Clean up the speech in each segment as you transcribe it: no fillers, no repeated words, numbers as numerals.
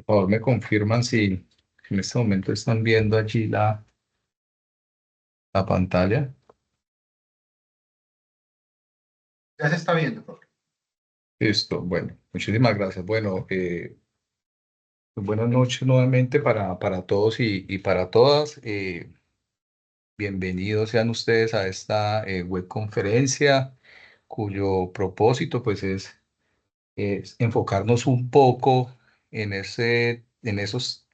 Por favor, me confirman si en este momento están viendo allí la pantalla. Ya se está viendo, profe. Listo, bueno, muchísimas gracias. Bueno, pues buenas noches nuevamente para todos y para todas. Bienvenidos sean ustedes a esta web conferencia cuyo propósito pues es enfocarnos un poco en esos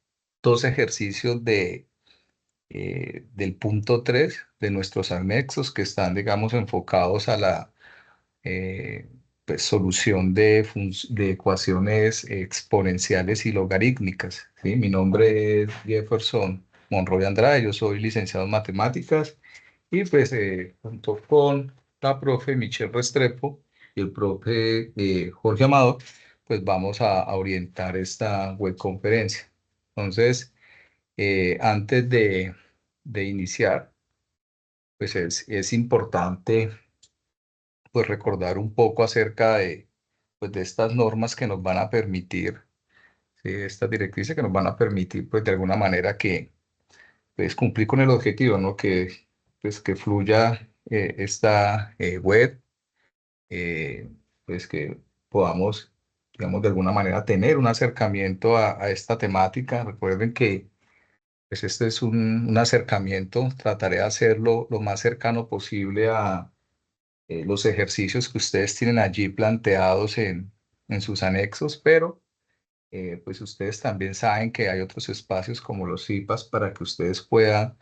dos ejercicios del punto 3 de nuestros anexos que están, digamos, enfocados a la eh, pues, solución de ecuaciones exponenciales y logarítmicas. ¿Sí? Mi nombre es Jefferson Monroy Andrade, yo soy licenciado en matemáticas y pues junto con la profe Michelle Restrepo y el profe Jorge Amado, pues vamos a orientar esta web conferencia. Entonces, antes de iniciar, pues es importante pues recordar un poco acerca pues, de estas normas que nos van a permitir, ¿sí? Estas directrices que nos van a permitir pues de alguna manera que pues cumplir con el objetivo, ¿no? Pues que fluya esta web, eh, pues que podamos, digamos, de alguna manera tener un acercamiento a esta temática. Recuerden que pues este es un acercamiento, trataré de hacerlo lo más cercano posible a los ejercicios que ustedes tienen allí planteados en sus anexos, pero pues ustedes también saben que hay otros espacios como los CIPAS para que ustedes puedan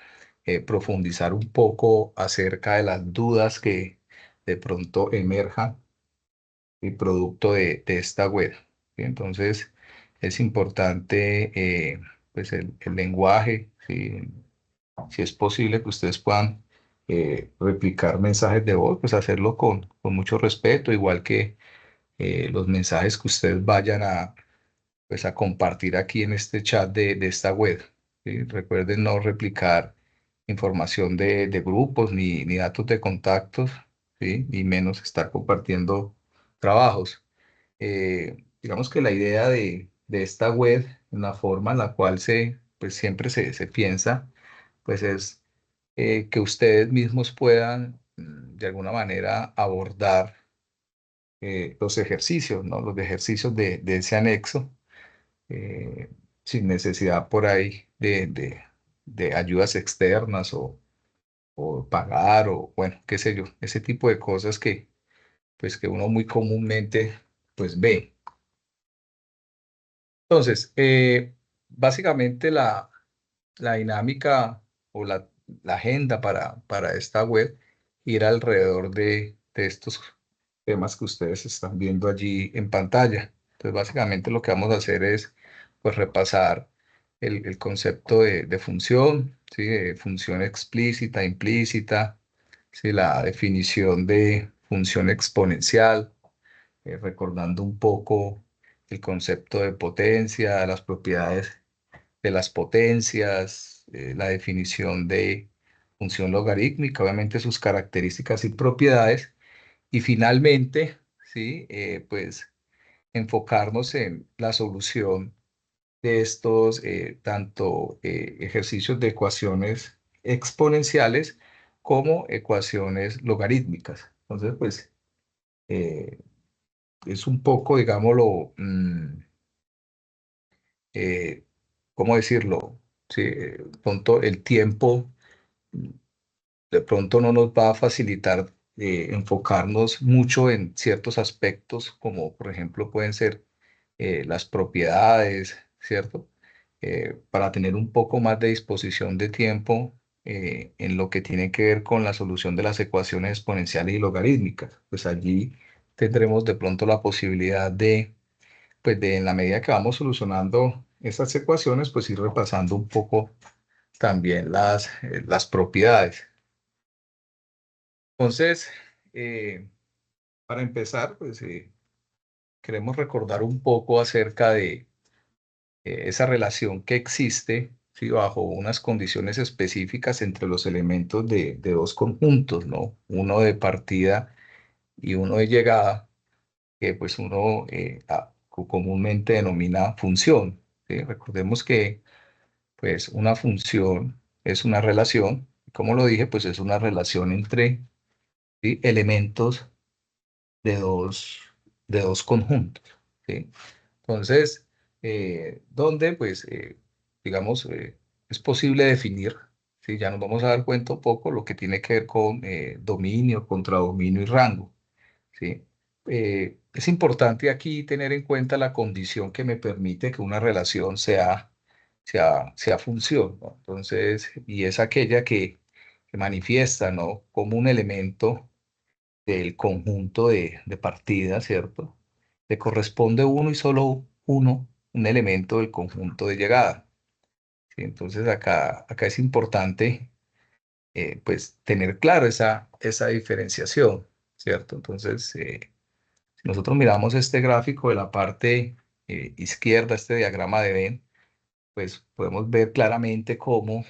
profundizar un poco acerca de las dudas que de pronto emerjan y producto de esta web. ¿Sí? Entonces, es importante pues el lenguaje, ¿sí? Si es posible que ustedes puedan replicar mensajes de voz, pues hacerlo con mucho respeto, igual que los mensajes que ustedes vayan pues a compartir aquí en este chat de esta web. ¿Sí? Recuerden no replicar información de grupos ni datos de contactos, ¿sí? Ni menos estar compartiendo trabajos. Digamos que la idea de esta web, en la forma en la cual pues siempre se piensa, pues es que ustedes mismos puedan de alguna manera abordar los ejercicios, ¿no? Los ejercicios de ese anexo, eh, sin necesidad por ahí de ayudas externas o pagar o bueno, qué sé yo, ese tipo de cosas pues, que uno muy comúnmente pues ve. Entonces, básicamente la dinámica o la agenda para esta web ir alrededor de estos temas que ustedes están viendo allí en pantalla. Entonces, básicamente lo que vamos a hacer es pues, repasar el concepto de función, ¿sí? De función explícita, implícita, ¿sí? La definición de función exponencial, recordando un poco el concepto de potencia, las propiedades de las potencias, la definición de función logarítmica, obviamente sus características y propiedades, y finalmente, ¿sí? Pues enfocarnos en la solución de estos tanto ejercicios de ecuaciones exponenciales como ecuaciones logarítmicas. Entonces, pues eh, es un poco, digámoslo, eh, ¿cómo decirlo? Sí, pronto el tiempo de pronto no nos va a facilitar enfocarnos mucho en ciertos aspectos, como por ejemplo pueden ser las propiedades, ¿cierto? Para tener un poco más de disposición de tiempo en lo que tiene que ver con la solución de las ecuaciones exponenciales y logarítmicas. Pues allí tendremos de pronto la posibilidad pues en la medida que vamos solucionando esas ecuaciones, pues ir repasando un poco también las propiedades. Entonces, eh, para empezar, pues queremos recordar un poco acerca de esa relación que existe, ¿sí? Bajo unas condiciones específicas entre los elementos de dos conjuntos, ¿no? Uno de partida y uno de llegada, que pues uno comúnmente denomina función. ¿sí? Recordemos que pues una función es una relación, como lo dije, pues es una relación entre, ¿sí?, elementos de de dos conjuntos, ¿sí? Entonces, donde pues, digamos, es posible definir, ¿sí? Ya nos vamos a dar cuenta un poco lo que tiene que ver con dominio, contradominio y rango, ¿sí? Es importante aquí tener en cuenta la condición que me permite que una relación sea función, ¿no? Entonces, y es aquella que manifiesta, ¿no?, como un elemento del conjunto de partida, ¿cierto? Le corresponde uno y solo uno, un elemento del conjunto de llegada, ¿sí? Entonces, acá es importante, pues, tener claro esa diferenciación, ¿cierto? Entonces, si nosotros miramos este gráfico de la parte izquierda, este diagrama de Venn, pues podemos ver claramente cómo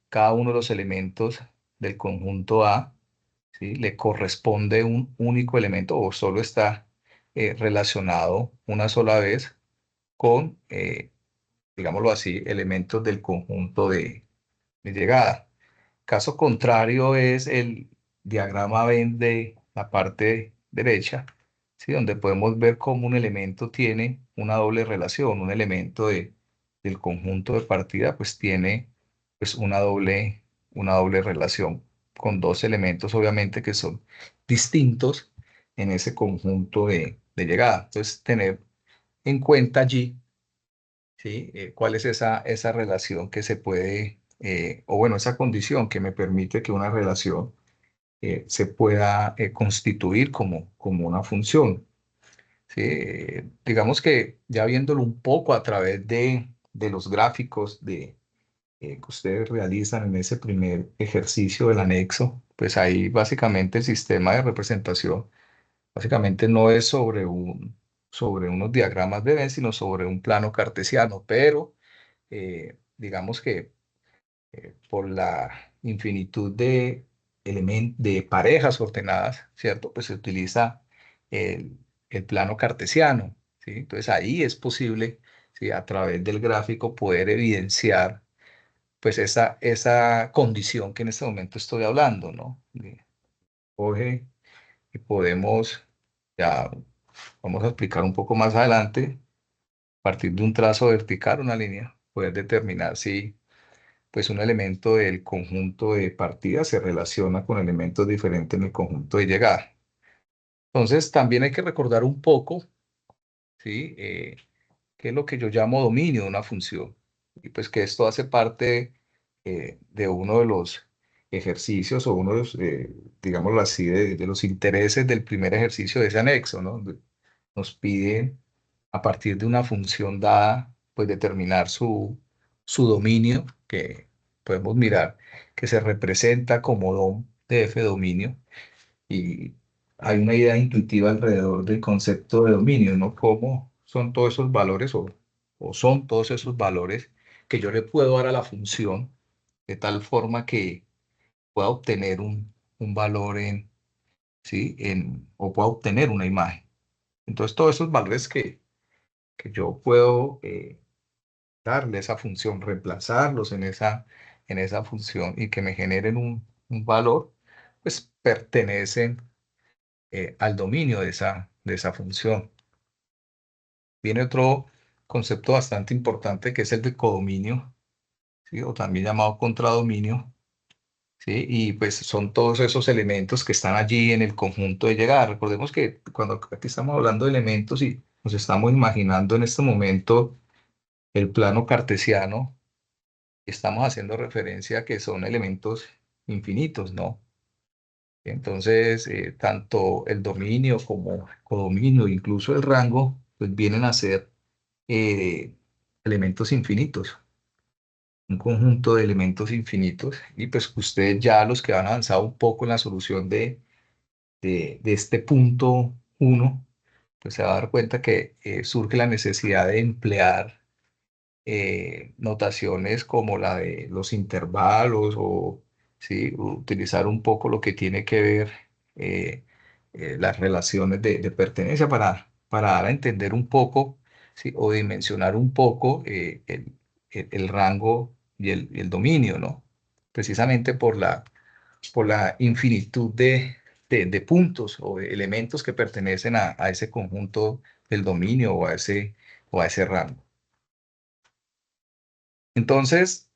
cada uno de los elementos del conjunto A, ¿sí?, le corresponde un único elemento o solo está relacionado una sola vez con, digámoslo así, elementos del conjunto de llegada. Caso contrario es el diagrama Venn de la parte derecha, ¿sí?, donde podemos ver cómo un elemento tiene una doble relación, un elemento del conjunto de partida pues tiene pues una doble relación con dos elementos obviamente que son distintos en ese conjunto de llegada. Entonces tener en cuenta allí, ¿sí?, cuál es esa relación que se puede, o bueno, esa condición que me permite que una relación se pueda constituir como una función. ¿Sí? Digamos que ya viéndolo un poco a través de los gráficos que ustedes realizan en ese primer ejercicio del anexo, pues ahí básicamente el sistema de representación básicamente no es sobre unos diagramas de Venn, sino sobre un plano cartesiano, pero digamos que por la infinitud de parejas ordenadas, ¿cierto? Pues se utiliza el, el plano cartesiano, ¿sí? Entonces ahí es posible, ¿sí?, a través del gráfico poder evidenciar pues esa condición que en este momento estoy hablando, ¿no? Coge y podemos, ya vamos a explicar un poco más adelante, a partir de un trazo vertical, una línea, poder determinar si pues un elemento del conjunto de partida se relaciona con elementos diferentes en el conjunto de llegada. Entonces, también hay que recordar un poco, ¿sí?, qué es lo que yo llamo dominio de una función. Y pues que esto hace parte de uno de los ejercicios o uno de los, digámoslo así, de los intereses del primer ejercicio de ese anexo, ¿no? Donde nos piden, a partir de una función dada, pues determinar su dominio, que podemos mirar que se representa como dom de f dominio, y hay una idea intuitiva alrededor del concepto de dominio, ¿no? Cómo son todos esos valores o son todos esos valores que yo le puedo dar a la función de tal forma que pueda obtener un valor ¿sí?, o pueda obtener una imagen. Entonces, todos esos valores que yo puedo darle esa función, reemplazarlos en esa función y que me generen un valor, pues pertenecen al dominio de esa función. Viene otro concepto bastante importante que es el de codominio, ¿sí?, o también llamado contradominio, ¿sí? Y pues son todos esos elementos que están allí en el conjunto de llegada. Recordemos que cuando aquí estamos hablando de elementos y nos estamos imaginando en este momento el plano cartesiano, estamos haciendo referencia a que son elementos infinitos, ¿no? Entonces, tanto el dominio como el codominio, incluso el rango, pues vienen a ser eh, elementos infinitos, un conjunto de elementos infinitos. Y pues ustedes ya los que han avanzado un poco en la solución de este punto uno, pues se va a dar cuenta que surge la necesidad de emplear notaciones como la de los intervalos o ¿sí?, utilizar un poco lo que tiene que ver las relaciones de pertenencia para dar a entender un poco ¿sí? O dimensionar un poco el rango y el dominio, ¿no? Precisamente por la infinitud de puntos o de elementos que pertenecen a ese conjunto del dominio o a ese rango. Entonces,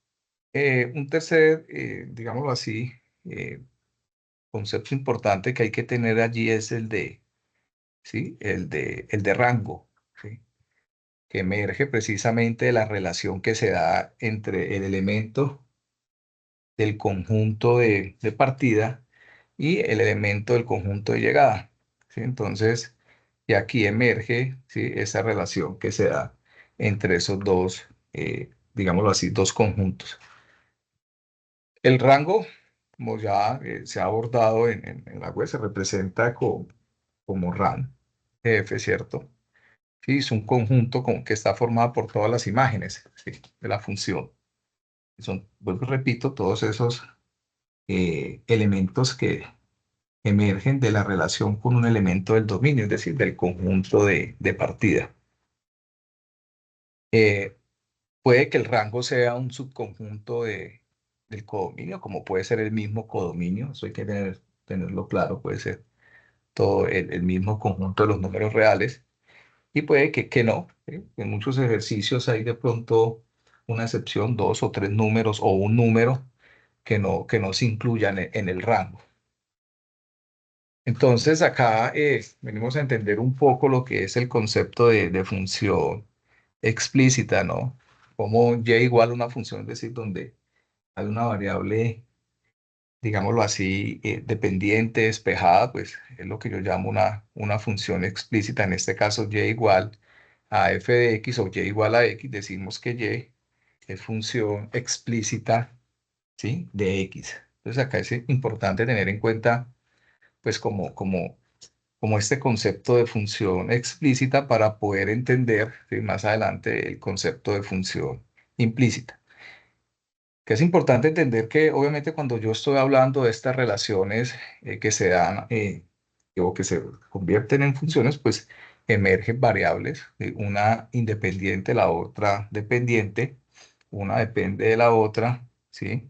un tercer, digámoslo así, eh, concepto importante que hay que tener allí es ¿sí? El de rango, ¿sí? Que emerge precisamente de la relación que se da entre el elemento del conjunto de partida y el elemento del conjunto de llegada, ¿sí? Entonces, y aquí emerge, ¿sí? Esa relación que se da entre esos dos, digámoslo así, dos conjuntos. El rango, como ya se ha abordado en la web, se representa como RAN, F, ¿cierto? Sí, es un conjunto que está formado por todas las imágenes, ¿sí? De la función. Son, vuelvo y repito, todos esos elementos que emergen de la relación con un elemento del dominio, es decir, del conjunto de partida. Eh, Puede que el rango sea un subconjunto del codominio, como puede ser el mismo codominio, eso hay que tenerlo claro, puede ser todo el mismo conjunto de los números reales, y puede que no. ¿Sí? En muchos ejercicios hay de pronto una excepción, dos o tres números o un número que no se incluyan en el rango. Entonces acá venimos a entender un poco lo que es el concepto de función explícita, ¿no? Como y igual a una función, es decir, donde hay una variable, digámoslo así, dependiente, despejada, pues es lo que yo llamo una función explícita. En este caso, y igual a f de x o y igual a x, decimos que y es función explícita, ¿sí? De x. Entonces acá es importante tener en cuenta, pues como este concepto de función explícita para poder entender, ¿sí? Más adelante el concepto de función implícita. Que es importante entender que obviamente cuando yo estoy hablando de estas relaciones que se dan o que se convierten en funciones, pues emergen variables, una independiente, la otra dependiente, una depende de la otra, ¿sí?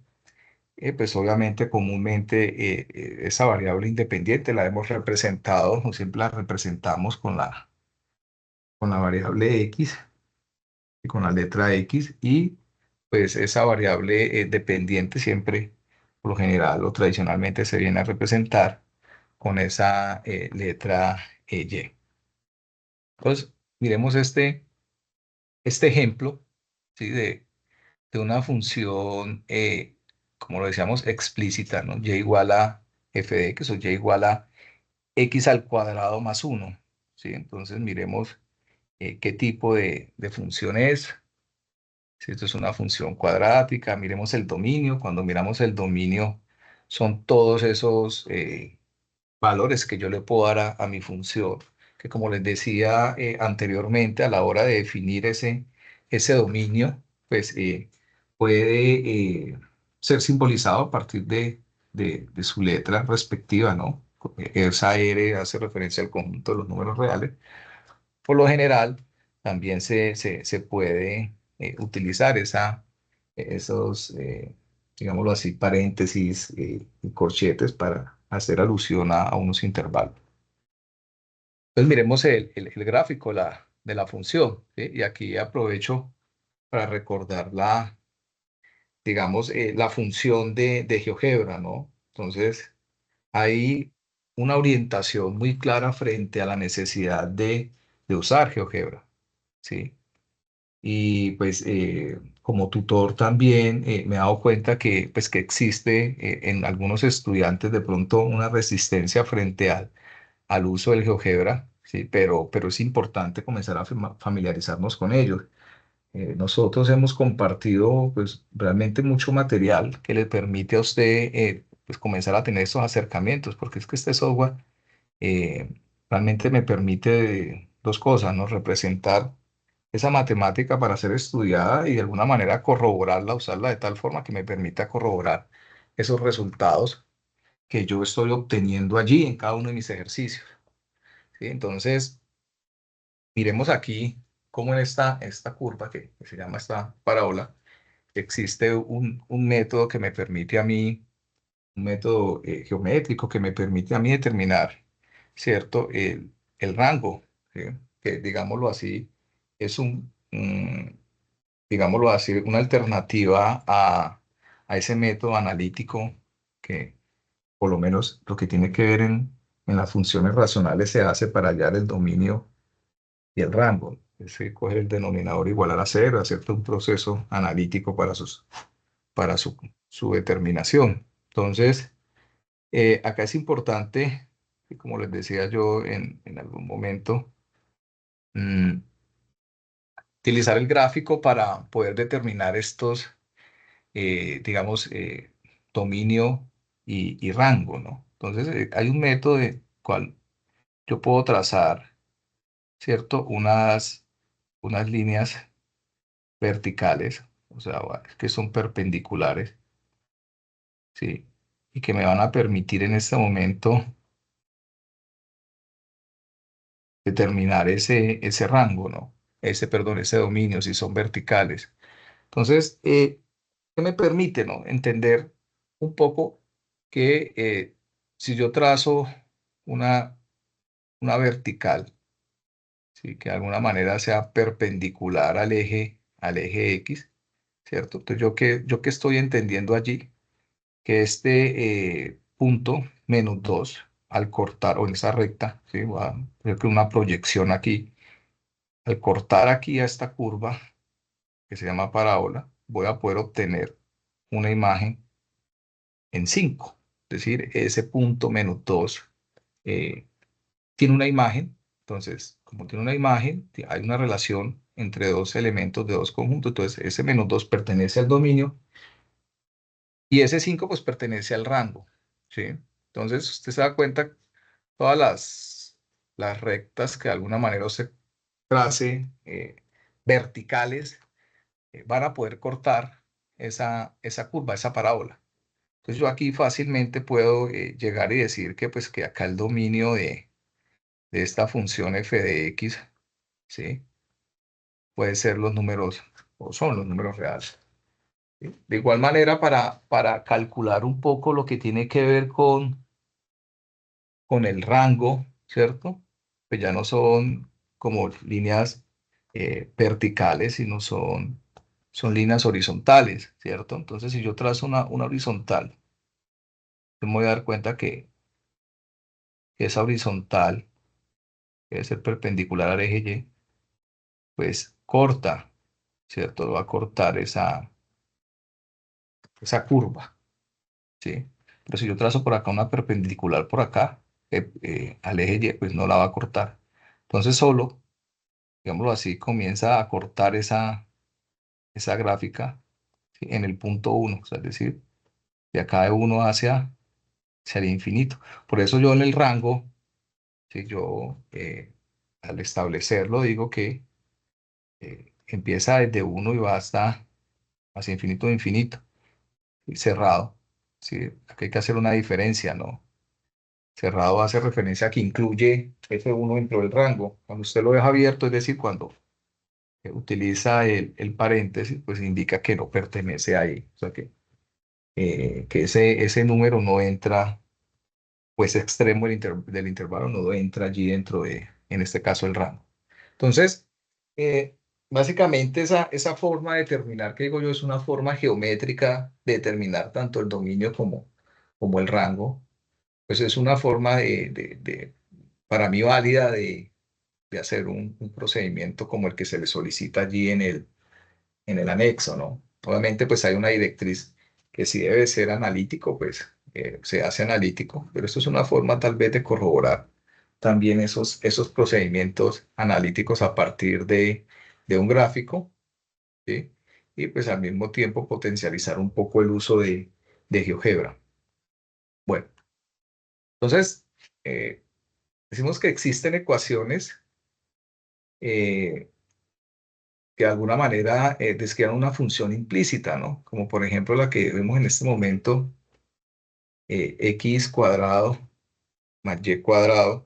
Pues obviamente comúnmente esa variable independiente la hemos representado o siempre la representamos con la variable x y con la letra x y pues esa variable dependiente siempre, por lo general o tradicionalmente se viene a representar con esa letra y. Entonces, miremos este ejemplo, ¿sí? De una función, como lo decíamos, explícita, ¿no? Y igual a f de x o y igual a x al cuadrado más uno, ¿sí? Entonces, miremos qué tipo de función es. Si esto es una función cuadrática, miremos el dominio. Cuando miramos el dominio, son todos esos valores que yo le puedo dar a mi función, que como les decía anteriormente, a la hora de definir ese dominio, pues puede ser simbolizado a partir de su letra respectiva, ¿no? Esa R hace referencia al conjunto de los números reales. Por lo general, también se puede utilizar esos, digámoslo así, paréntesis y corchetes para hacer alusión a unos intervalos. Entonces miremos el gráfico de la función, ¿sí? Y aquí aprovecho para recordar digamos, la función de GeoGebra, ¿no? Entonces, hay una orientación muy clara frente a la necesidad de usar GeoGebra, ¿sí? Y pues como tutor también me he dado cuenta pues, que existe en algunos estudiantes de pronto una resistencia frente al uso del GeoGebra, ¿sí? Pero es importante comenzar a familiarizarnos con ellos. Nosotros hemos compartido pues, realmente mucho material que le permite a usted pues, comenzar a tener esos acercamientos, porque es que este software eh, realmente me permite dos cosas, ¿no? Representar esa matemática para ser estudiada y de alguna manera corroborarla, usarla de tal forma que me permita corroborar esos resultados que yo estoy obteniendo allí en cada uno de mis ejercicios, ¿sí? Entonces, miremos aquí. cómo en esta curva que se llama esta parábola, existe un método que me permite a mí, un método geométrico que me permite a mí determinar, ¿cierto? El rango, ¿sí? Que digámoslo así, es digámoslo así, una alternativa a ese método analítico que por lo menos lo que tiene que ver en las funciones racionales se hace para hallar el dominio y el rango. Es decir, coger el denominador igual a cero, hacer todo un proceso analítico para su determinación. Entonces, acá es importante, y como les decía yo en algún momento, mm, utilizar el gráfico para poder determinar estos, digamos, dominio y rango, ¿no? Entonces, hay un método de cual yo puedo trazar, ¿cierto? Unas líneas verticales, o sea, que son perpendiculares, ¿sí? Y que me van a permitir en este momento determinar ese rango, ¿no? Perdón, ese dominio, si son verticales. Entonces, ¿qué me permite, no? Entender un poco que si yo trazo una, una vertical, ¿sí? Que de alguna manera sea perpendicular al eje X, ¿cierto? Entonces, ¿yo qué estoy entendiendo allí? Que este punto -2, al cortar, o en esa recta, ¿sí? Voy a hacer que una proyección aquí, al cortar aquí a esta curva, que se llama parábola, voy a poder obtener una imagen en 5. Es decir, ese punto -2 eh, tiene una imagen. Entonces, como tiene una imagen, hay una relación entre dos elementos de dos conjuntos. Entonces, ese -2 pertenece al dominio y ese 5 pues pertenece al rango, ¿sí? Entonces, usted se da cuenta, todas las rectas que de alguna manera se trace verticales van a poder cortar esa curva, esa parábola. Entonces yo aquí fácilmente puedo llegar y decir que pues que acá el dominio de esta función f de x, ¿sí? Puede ser los números, o son los números reales. ¿Sí? De igual manera, para calcular un poco lo que tiene que ver con el rango, ¿cierto? Pues ya no son como líneas verticales, sino son líneas horizontales, ¿cierto? Entonces, si yo trazo una horizontal, yo me voy a dar cuenta que esa horizontal, que debe ser perpendicular al eje Y, pues corta, ¿cierto? Va a cortar esa curva, ¿sí? Pero si yo trazo por acá una perpendicular por acá, al eje Y, pues no la va a cortar. Entonces, solo, digámoslo así, comienza a cortar esa gráfica, ¿sí? En el punto uno, o sea, es decir, de acá de uno hacia el infinito. Por eso yo en el rango, si yo al establecerlo digo que empieza desde uno y va hasta hacia infinito de infinito, y cerrado. ¿Sí? Aquí hay que hacer una diferencia, ¿no? Cerrado hace referencia a que incluye F1 dentro del rango. Cuando usted lo deja abierto, es decir, cuando utiliza el paréntesis, pues indica que no pertenece ahí. O sea que ese número no entra, pues extremo del intervalo no entra allí dentro en este caso, el rango. Entonces, eh, básicamente esa forma de determinar, que digo yo, es una forma geométrica de determinar tanto el dominio como el rango. Pues es una forma para mí válida de hacer un procedimiento como el que se le solicita allí en el anexo, ¿no? Obviamente, pues hay una directriz que si debe ser analítico, pues se hace analítico, pero esto es una forma tal vez de corroborar también esos procedimientos analíticos a partir de un gráfico, ¿sí? Y pues al mismo tiempo potencializar un poco el uso de GeoGebra. Bueno, entonces, eh, decimos que existen ecuaciones eh, que de alguna manera describan una función implícita, ¿no? Como por ejemplo la que vemos en este momento, x² más y²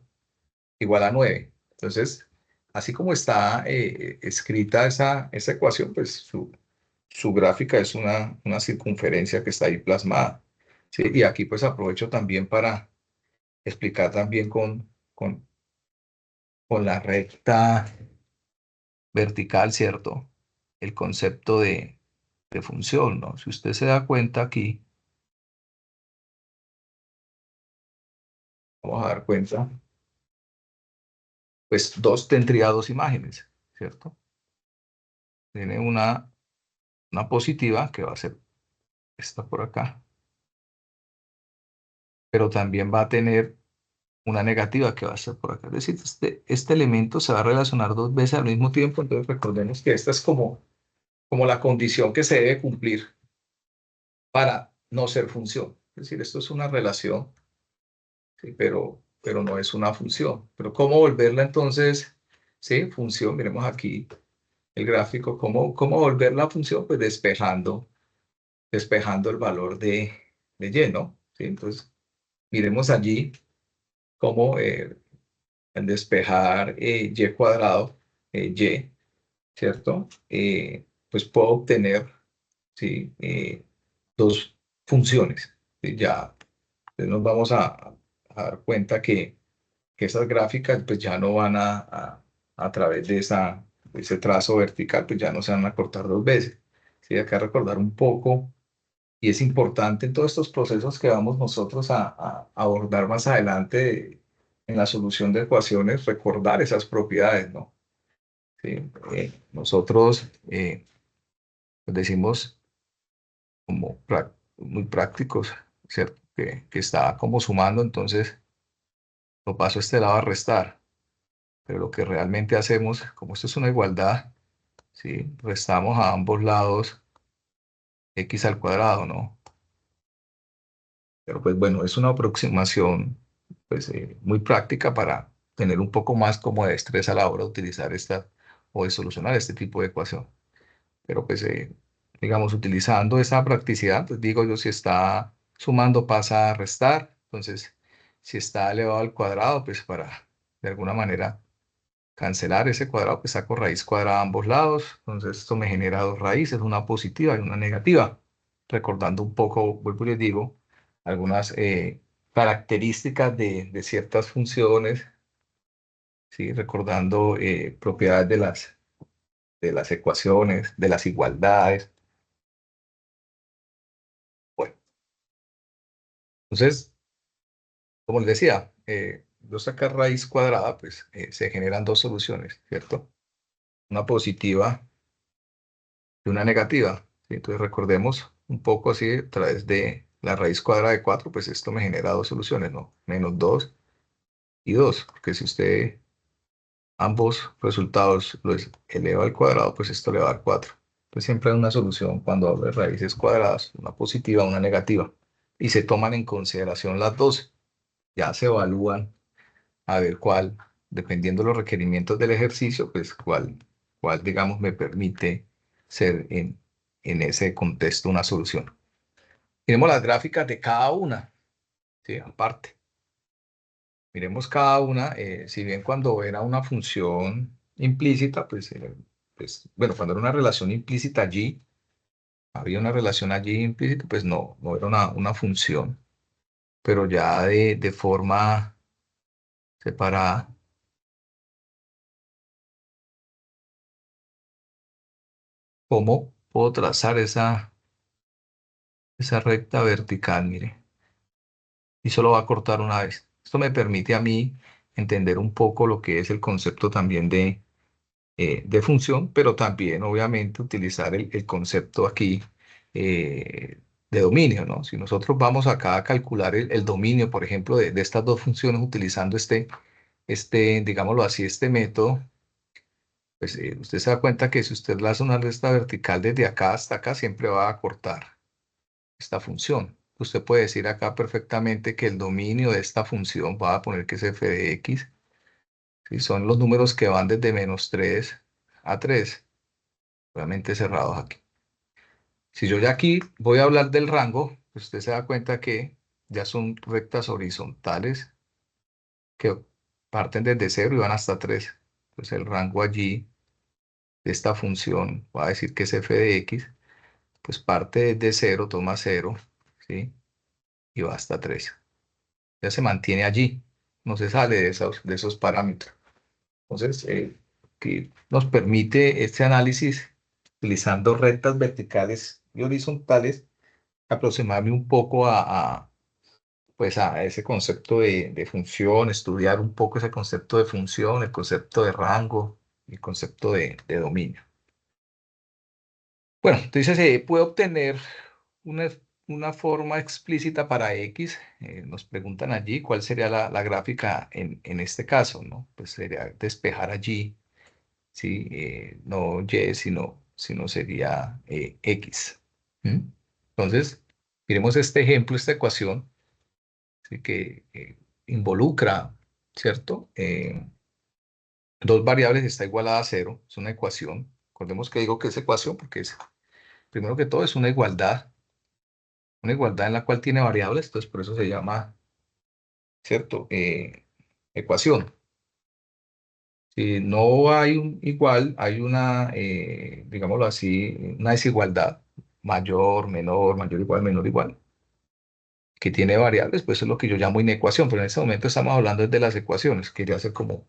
igual a 9. Entonces, así como está escrita esa ecuación, pues su gráfica es una circunferencia que está ahí plasmada. ¿Sí? Y aquí pues aprovecho también para explicar también con la recta vertical, ¿cierto? El concepto de función, ¿no? Si usted se da cuenta aquí, vamos a dar cuenta, pues tendría dos imágenes, ¿cierto? Tiene una positiva, que va a ser esta por acá, pero también va a tener una negativa que va a ser por acá. Es decir, este elemento se va a relacionar dos veces al mismo tiempo, entonces recordemos que esta es como la condición que se debe cumplir para no ser función. Es decir, esto es una relación, ¿sí? Pero no es una función. Pero ¿cómo volverla entonces, sí, función? Miremos aquí el gráfico. ¿Cómo volver la función? Pues despejando el valor de y, ¿no? ¿Sí? Entonces, miremos allí cómo al despejar y cuadrado, y, ¿cierto? Pues puedo obtener, ¿sí? Dos funciones. ¿Sí? Ya entonces nos vamos a dar cuenta que esas gráficas pues ya no van a través de ese trazo vertical, pues ya no se van a cortar dos veces. Sí, hay que recordar un poco, y es importante en todos estos procesos que vamos nosotros a abordar más adelante en la solución de ecuaciones, recordar esas propiedades, ¿no? Sí, nosotros pues decimos como muy prácticos, ¿cierto? Que está como sumando, entonces lo paso a este lado a restar, pero lo que realmente hacemos, como esto es una igualdad, ¿sí? Restamos a ambos lados x al cuadrado, ¿no? Pero pues bueno, es una aproximación pues muy práctica para tener un poco más como de destreza a la hora de utilizar esta o de solucionar este tipo de ecuación. Pero pues digamos, utilizando esa practicidad, pues digo yo, si está sumando pasa a restar, entonces si está elevado al cuadrado, pues para de alguna manera cancelar ese cuadrado, pues saco raíz cuadrada a ambos lados. Entonces esto me genera dos raíces, una positiva y una negativa. Recordando un poco, vuelvo y les digo, algunas características de ciertas funciones, ¿sí? Recordando propiedades de las ecuaciones, de las igualdades. Bueno, entonces, como les decía, yo sacar raíz cuadrada, pues se generan dos soluciones, ¿cierto? Una positiva y una negativa, ¿sí? Entonces recordemos un poco así, a través de la raíz cuadrada de 4 pues esto me genera dos soluciones, ¿no? Menos 2 y 2 porque si usted ambos resultados los eleva al cuadrado, pues esto le va a dar 4. Entonces siempre hay una solución cuando hablo de raíces cuadradas, una positiva, una negativa, y se toman en consideración las dos. Ya se evalúan a ver cuál, dependiendo de los requerimientos del ejercicio, pues cuál digamos, me permite ser en ese contexto una solución. Miremos las gráficas de cada una, ¿sí? Aparte. Miremos cada una, si bien cuando era una función implícita, pues, bueno, cuando era una relación implícita allí, había una relación allí implícita, pues no era una función, pero ya de forma separada, ¿cómo puedo trazar esa recta vertical? Mire, y solo va a cortar una vez. Esto me permite a mí entender un poco lo que es el concepto también de función, pero también obviamente utilizar el concepto aquí de dominio, ¿no? Si nosotros vamos acá a calcular el dominio, por ejemplo, de estas dos funciones utilizando digámoslo así, este método, pues usted se da cuenta que si usted le hace una recta vertical desde acá hasta acá, siempre va a cortar esta función. Usted puede decir acá perfectamente que el dominio de esta función, va a poner que es f de x, si son los números que van desde -3 a 3, obviamente cerrados aquí. Si yo ya aquí voy a hablar del rango, pues usted se da cuenta que ya son rectas horizontales que parten desde 0 y van hasta 3. pues el rango allí de esta función, voy a decir que es f de x, pues parte de cero, toma cero, ¿sí? Y va hasta 3. Ya se mantiene allí, no se sale de esos parámetros. Entonces, que nos permite este análisis utilizando rectas verticales y horizontales, aproximarme un poco pues a ese concepto de función, estudiar un poco ese concepto de función, el concepto de rango, el concepto de dominio. Bueno, entonces se puede obtener una, una forma explícita para X. Nos preguntan allí cuál sería la gráfica en este caso, ¿no? Pues sería despejar allí, ¿sí? No Y, sino sería X. ¿Mm? Entonces, miremos este ejemplo, esta ecuación, ¿sí? Que involucra, ¿cierto? Dos variables está igualada a cero, es una ecuación. Recordemos que digo que es ecuación porque es, primero que todo, es una igualdad en la cual tiene variables, entonces por eso se llama, ¿cierto? Ecuación. Si no hay un igual, hay una, digámoslo así, una desigualdad, mayor, igual, menor, igual, que tiene variables, pues eso es lo que yo llamo inecuación, pero en este momento estamos hablando de las ecuaciones, quería hacer como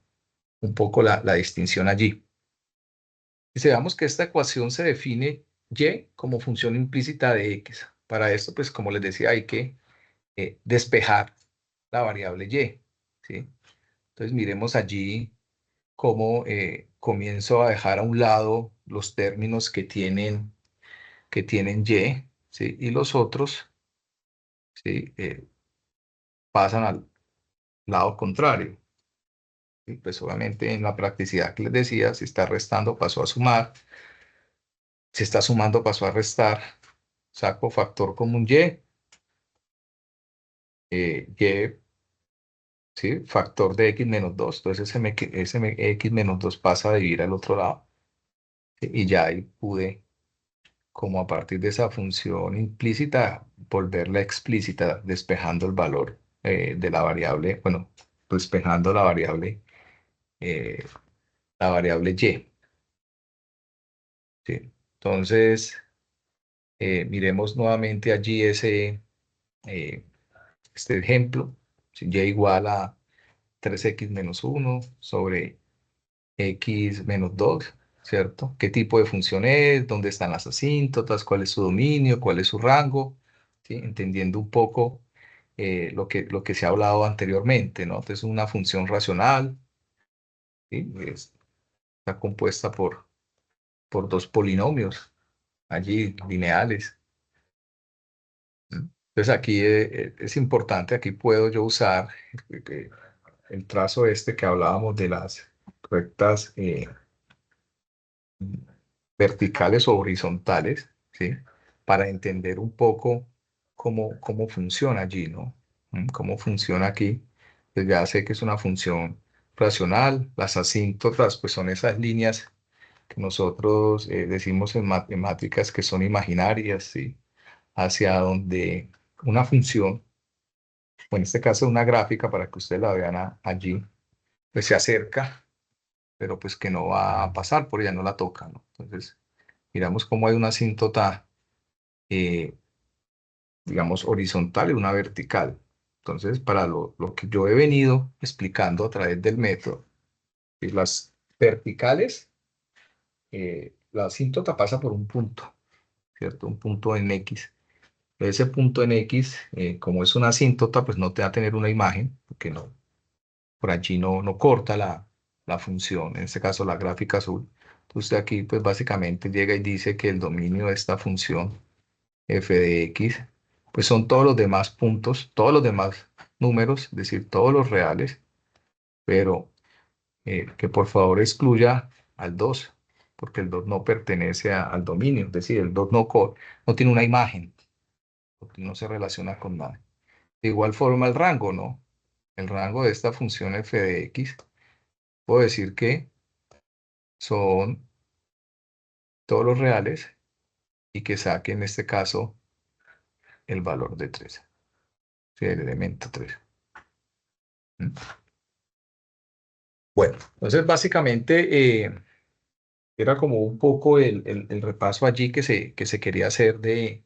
un poco la distinción allí. Y veamos que esta ecuación se define y como función implícita de x. Para esto, pues como les decía, hay que despejar la variable y, ¿sí? Entonces miremos allí cómo comienzo a dejar a un lado los términos que tienen y, ¿sí? Y los otros, ¿sí? Pasan al lado contrario. ¿Sí? Pues obviamente en la practicidad que les decía, si está restando pasó a sumar, si está sumando pasó a restar, saco factor común y, ¿sí? Factor de x menos 2, entonces x menos 2 pasa a dividir al otro lado, ¿sí? Y ya ahí pude, como a partir de esa función implícita, volverla explícita, despejando el valor de la variable, bueno, despejando eh, la variable y, ¿sí? Entonces, miremos nuevamente allí eh, este ejemplo, si y igual a 3x menos 1 sobre x menos 2, ¿cierto? ¿Qué tipo de función es? ¿Dónde están las asíntotas? ¿Cuál es su dominio? ¿Cuál es su rango? ¿Sí? Entendiendo un poco lo que se ha hablado anteriormente, ¿no? Entonces, una función racional, ¿sí? Está compuesta por dos polinomios allí lineales. ¿Mm? Entonces, aquí es importante, aquí puedo yo usar eh, el trazo este que hablábamos de las rectas verticales o horizontales, ¿sí? Para entender un poco cómo funciona allí, ¿no? Cómo funciona aquí. Pues ya sé que es una función racional. Las asíntotas, pues son esas líneas que nosotros decimos en matemáticas que son imaginarias, ¿sí? Hacia donde una función, o en este caso una gráfica, para que ustedes la vean allí, pues se acerca, pero pues que no va a pasar por ella, no la toca, ¿no? Entonces, miramos cómo hay una asíntota, eh, digamos, horizontal y una vertical. Entonces, para lo que yo he venido explicando a través del método, y las verticales, la asíntota pasa por un punto, ¿cierto? Un punto en X. Ese punto en X, como es una asíntota, pues no te va a tener una imagen, porque no, por allí no corta la función, en este caso la gráfica azul. Entonces aquí, pues básicamente llega y dice que el dominio de esta función f de x, pues son todos los demás puntos, todos los demás números, es decir, todos los reales, pero que por favor excluya al 2 porque el 2 no pertenece al dominio, es decir, el 2 no tiene una imagen, porque no se relaciona con nada. De igual forma el rango, ¿no? El rango de esta función f de x, puedo decir que son todos los reales y que saque en este caso el valor de 3, sí, el elemento 3. ¿Mm? Bueno, entonces básicamente era como un poco el repaso allí que se quería hacer de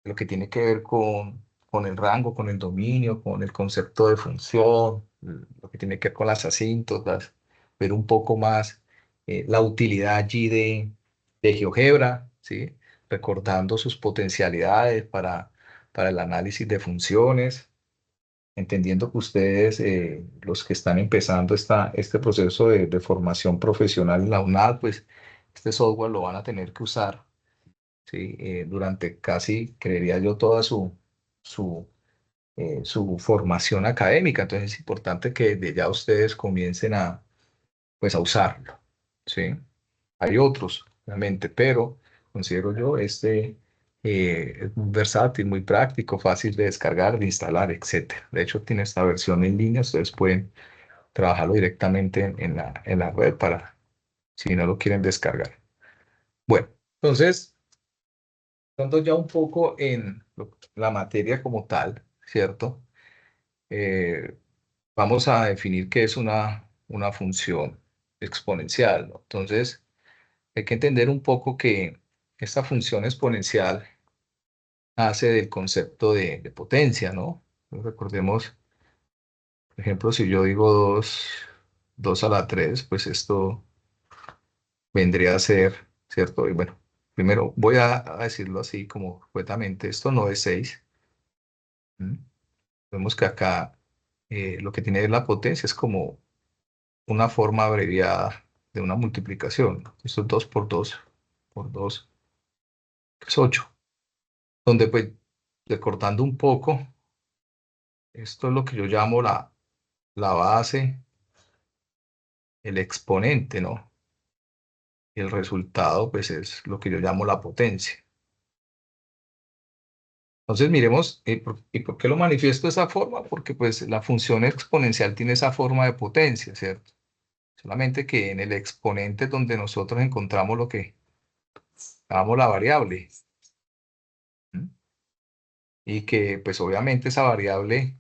lo que tiene que ver con el rango, con el dominio, con el concepto de función, lo que tiene que ver con las asíntotas, ver un poco más la utilidad allí de GeoGebra, ¿sí? Recordando sus potencialidades para el análisis de funciones, entendiendo que ustedes, los que están empezando este proceso de formación profesional en la UNAD, pues este software lo van a tener que usar, ¿sí? Durante casi, creería yo, toda su, su formación académica. Entonces es importante que desde ya ustedes comiencen pues, a usarlo, ¿sí? Hay otros, obviamente, pero considero yo es muy versátil, muy práctico, fácil de descargar, de instalar, etcétera. De hecho, tiene esta versión en línea, ustedes pueden trabajarlo directamente en la red para si no lo quieren descargar. Bueno, entonces, entrando ya un poco en la materia como tal, ¿cierto? Eh, vamos a definir qué es una función exponencial, ¿no? Entonces, hay que entender un poco que esta función exponencial nace del concepto de potencia, ¿no? Recordemos, por ejemplo, si yo digo 2 a la 3, pues esto vendría a ser, ¿cierto? Y bueno, primero voy a decirlo así como completamente, esto no es 6. Vemos que acá lo que tiene la potencia es como una forma abreviada de una multiplicación. Esto es 2 por 2 que es 8. Donde pues, recortando un poco, esto es lo que yo llamo la base, el exponente, ¿no? Y el resultado, pues, es lo que yo llamo la potencia. Entonces, miremos, ¿y por qué lo manifiesto de esa forma? Porque, pues, la función exponencial tiene esa forma de potencia, ¿cierto? Solamente que en el exponente es donde nosotros encontramos lo que llamamos la variable. ¿Mm? Y que, pues, obviamente esa variable,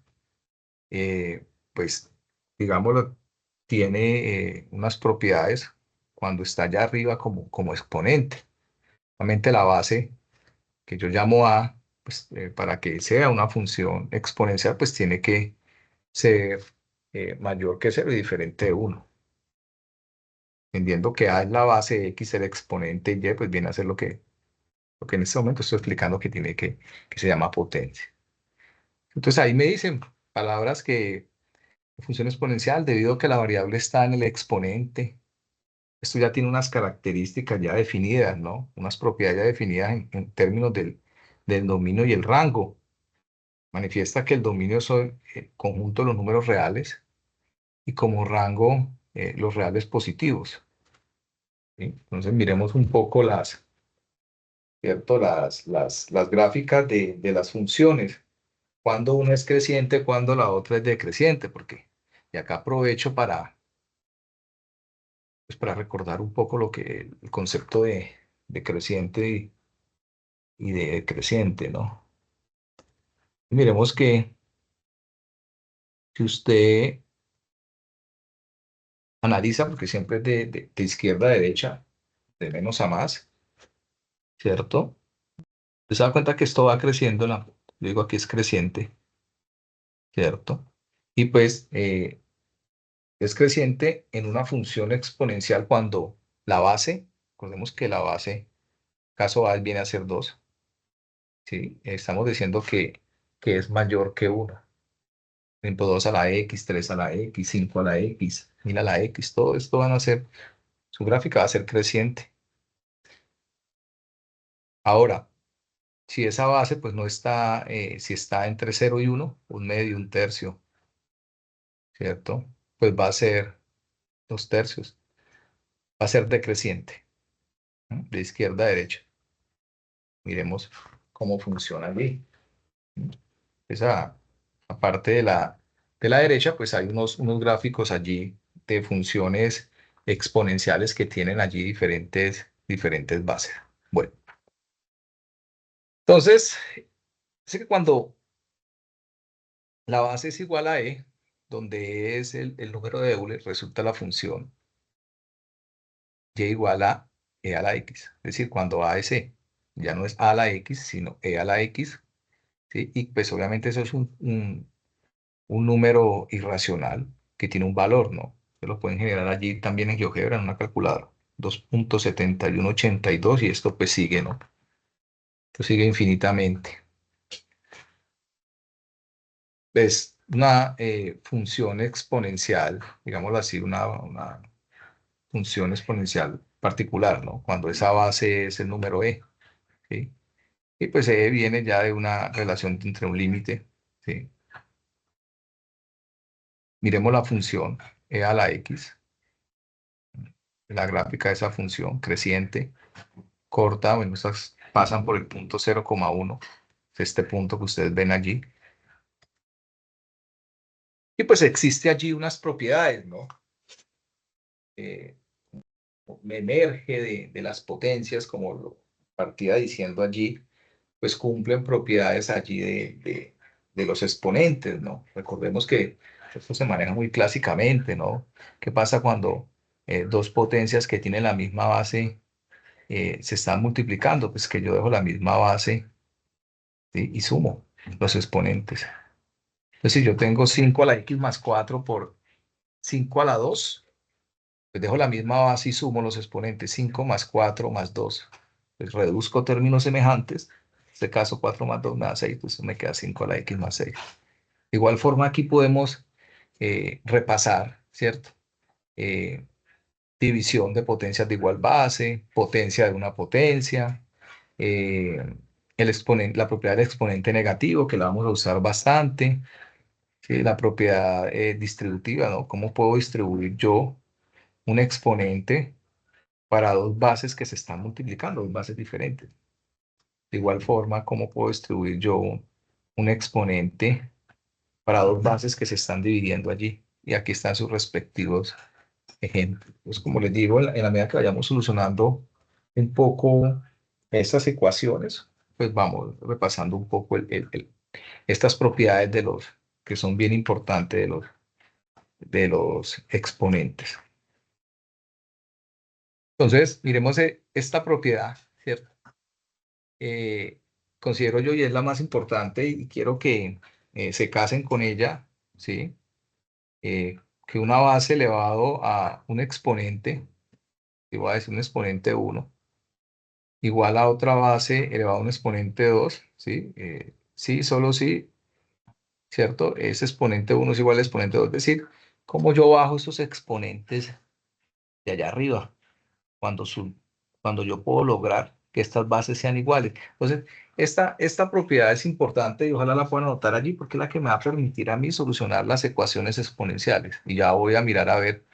pues, digámoslo, tiene unas propiedades cuando está allá arriba como exponente. Obviamente la base que yo llamo A, pues para que sea una función exponencial, pues tiene que ser mayor que cero y diferente de uno. Entendiendo que A es la base, X el exponente y Y, pues viene a ser lo que en este momento estoy explicando que se llama potencia. Entonces ahí me dicen palabras que función exponencial, debido a que la variable está en el exponente, esto ya tiene unas características ya definidas, ¿no? Unas propiedades ya definidas en términos del dominio y el rango. Manifiesta que el dominio son el conjunto de los números reales y como rango los reales positivos, ¿sí? Entonces miremos un poco ¿cierto? Las gráficas de las funciones. Cuando una es creciente, cuando la otra es decreciente, porque y acá aprovecho para recordar un poco lo que el concepto de creciente y de decreciente, ¿no? Miremos que si usted analiza, porque siempre es de izquierda a derecha, de menos a más, ¿cierto? Se da cuenta que esto va creciendo, yo digo aquí es creciente, ¿cierto? Y pues es creciente en una función exponencial cuando la base, recordemos que la base, caso A viene a ser 2, ¿sí? Estamos diciendo que es mayor que 1. Por ejemplo, 2 a la X, 3 a la X, 5 a la X, 1000 a la X, todo esto van a ser, su gráfica va a ser creciente. Ahora, si esa base pues no está, si está entre 0 y 1, un medio, un tercio, ¿cierto? Pues va a ser 2 tercios, va a ser decreciente, ¿no? De izquierda a derecha. Miremos cómo funciona allí. Esa, aparte de la derecha, pues hay unos gráficos allí de funciones exponenciales que tienen allí diferentes bases. Bueno, entonces, dice que cuando la base es igual a E, donde es el número de Euler, resulta la función y igual a e a la x. Es decir, cuando a es e, ya no es a la x, sino e a la x, ¿sí? Y pues obviamente eso es un número irracional que tiene un valor, ¿no? Se lo pueden generar allí también en GeoGebra, en una calculadora. 2.7182 y esto pues sigue, ¿no? Esto sigue infinitamente. Es una función exponencial, digámoslo así, una función exponencial particular, ¿no? Cuando esa base es el número e, ¿sí? Y pues e viene ya de una relación entre un límite, ¿sí? Miremos la función e a la x, la gráfica de esa función creciente, corta, bueno, estas pasan por el punto 0,1, este punto que ustedes ven allí. Y pues existe allí unas propiedades, ¿no? Eh, emerge de las potencias, como lo partía diciendo allí, pues cumplen propiedades allí de los exponentes, ¿no? Recordemos que esto se maneja muy clásicamente, ¿no? ¿Qué pasa cuando dos potencias que tienen la misma base se están multiplicando? Pues que yo dejo la misma base, ¿sí? Y sumo los exponentes. Entonces, si yo tengo 5 a la x más 4 por 5 a la 2, pues dejo la misma base y sumo los exponentes 5 más 4 más 2. Pues reduzco términos semejantes. En este caso 4 más 2 me da 6, pues me queda 5 a la x más 6. De igual forma aquí podemos repasar, ¿cierto? Eh, división de potencias de igual base, potencia de una potencia, eh, la propiedad del exponente negativo, que la vamos a usar bastante, ¿sí? La propiedad distributiva, ¿no? ¿Cómo puedo distribuir yo un exponente para dos bases que se están multiplicando, dos bases diferentes? De igual forma, ¿cómo puedo distribuir yo un exponente para dos bases que se están dividiendo allí? Y aquí están sus respectivos ejemplos. Pues como les digo, en la medida que vayamos solucionando un poco estas ecuaciones, pues vamos repasando un poco estas propiedades de los que son bien importantes de los exponentes. Entonces, miremos esta propiedad, ¿cierto? eh, Considero yo y es la más importante y quiero que se casen con ella, ¿sí? Que una base elevado a un exponente, y voy a decir un exponente 1, igual a otra base elevado a un exponente 2, ¿sí? Sí, solo sí, ¿cierto? Ese exponente 1 es igual al exponente 2, es decir, cómo yo bajo esos exponentes de allá arriba, cuando, cuando yo puedo lograr que estas bases sean iguales. Entonces, esta propiedad es importante y ojalá la puedan anotar allí porque es la que me va a permitir a mí solucionar las ecuaciones exponenciales. Y ya voy a mirar a ver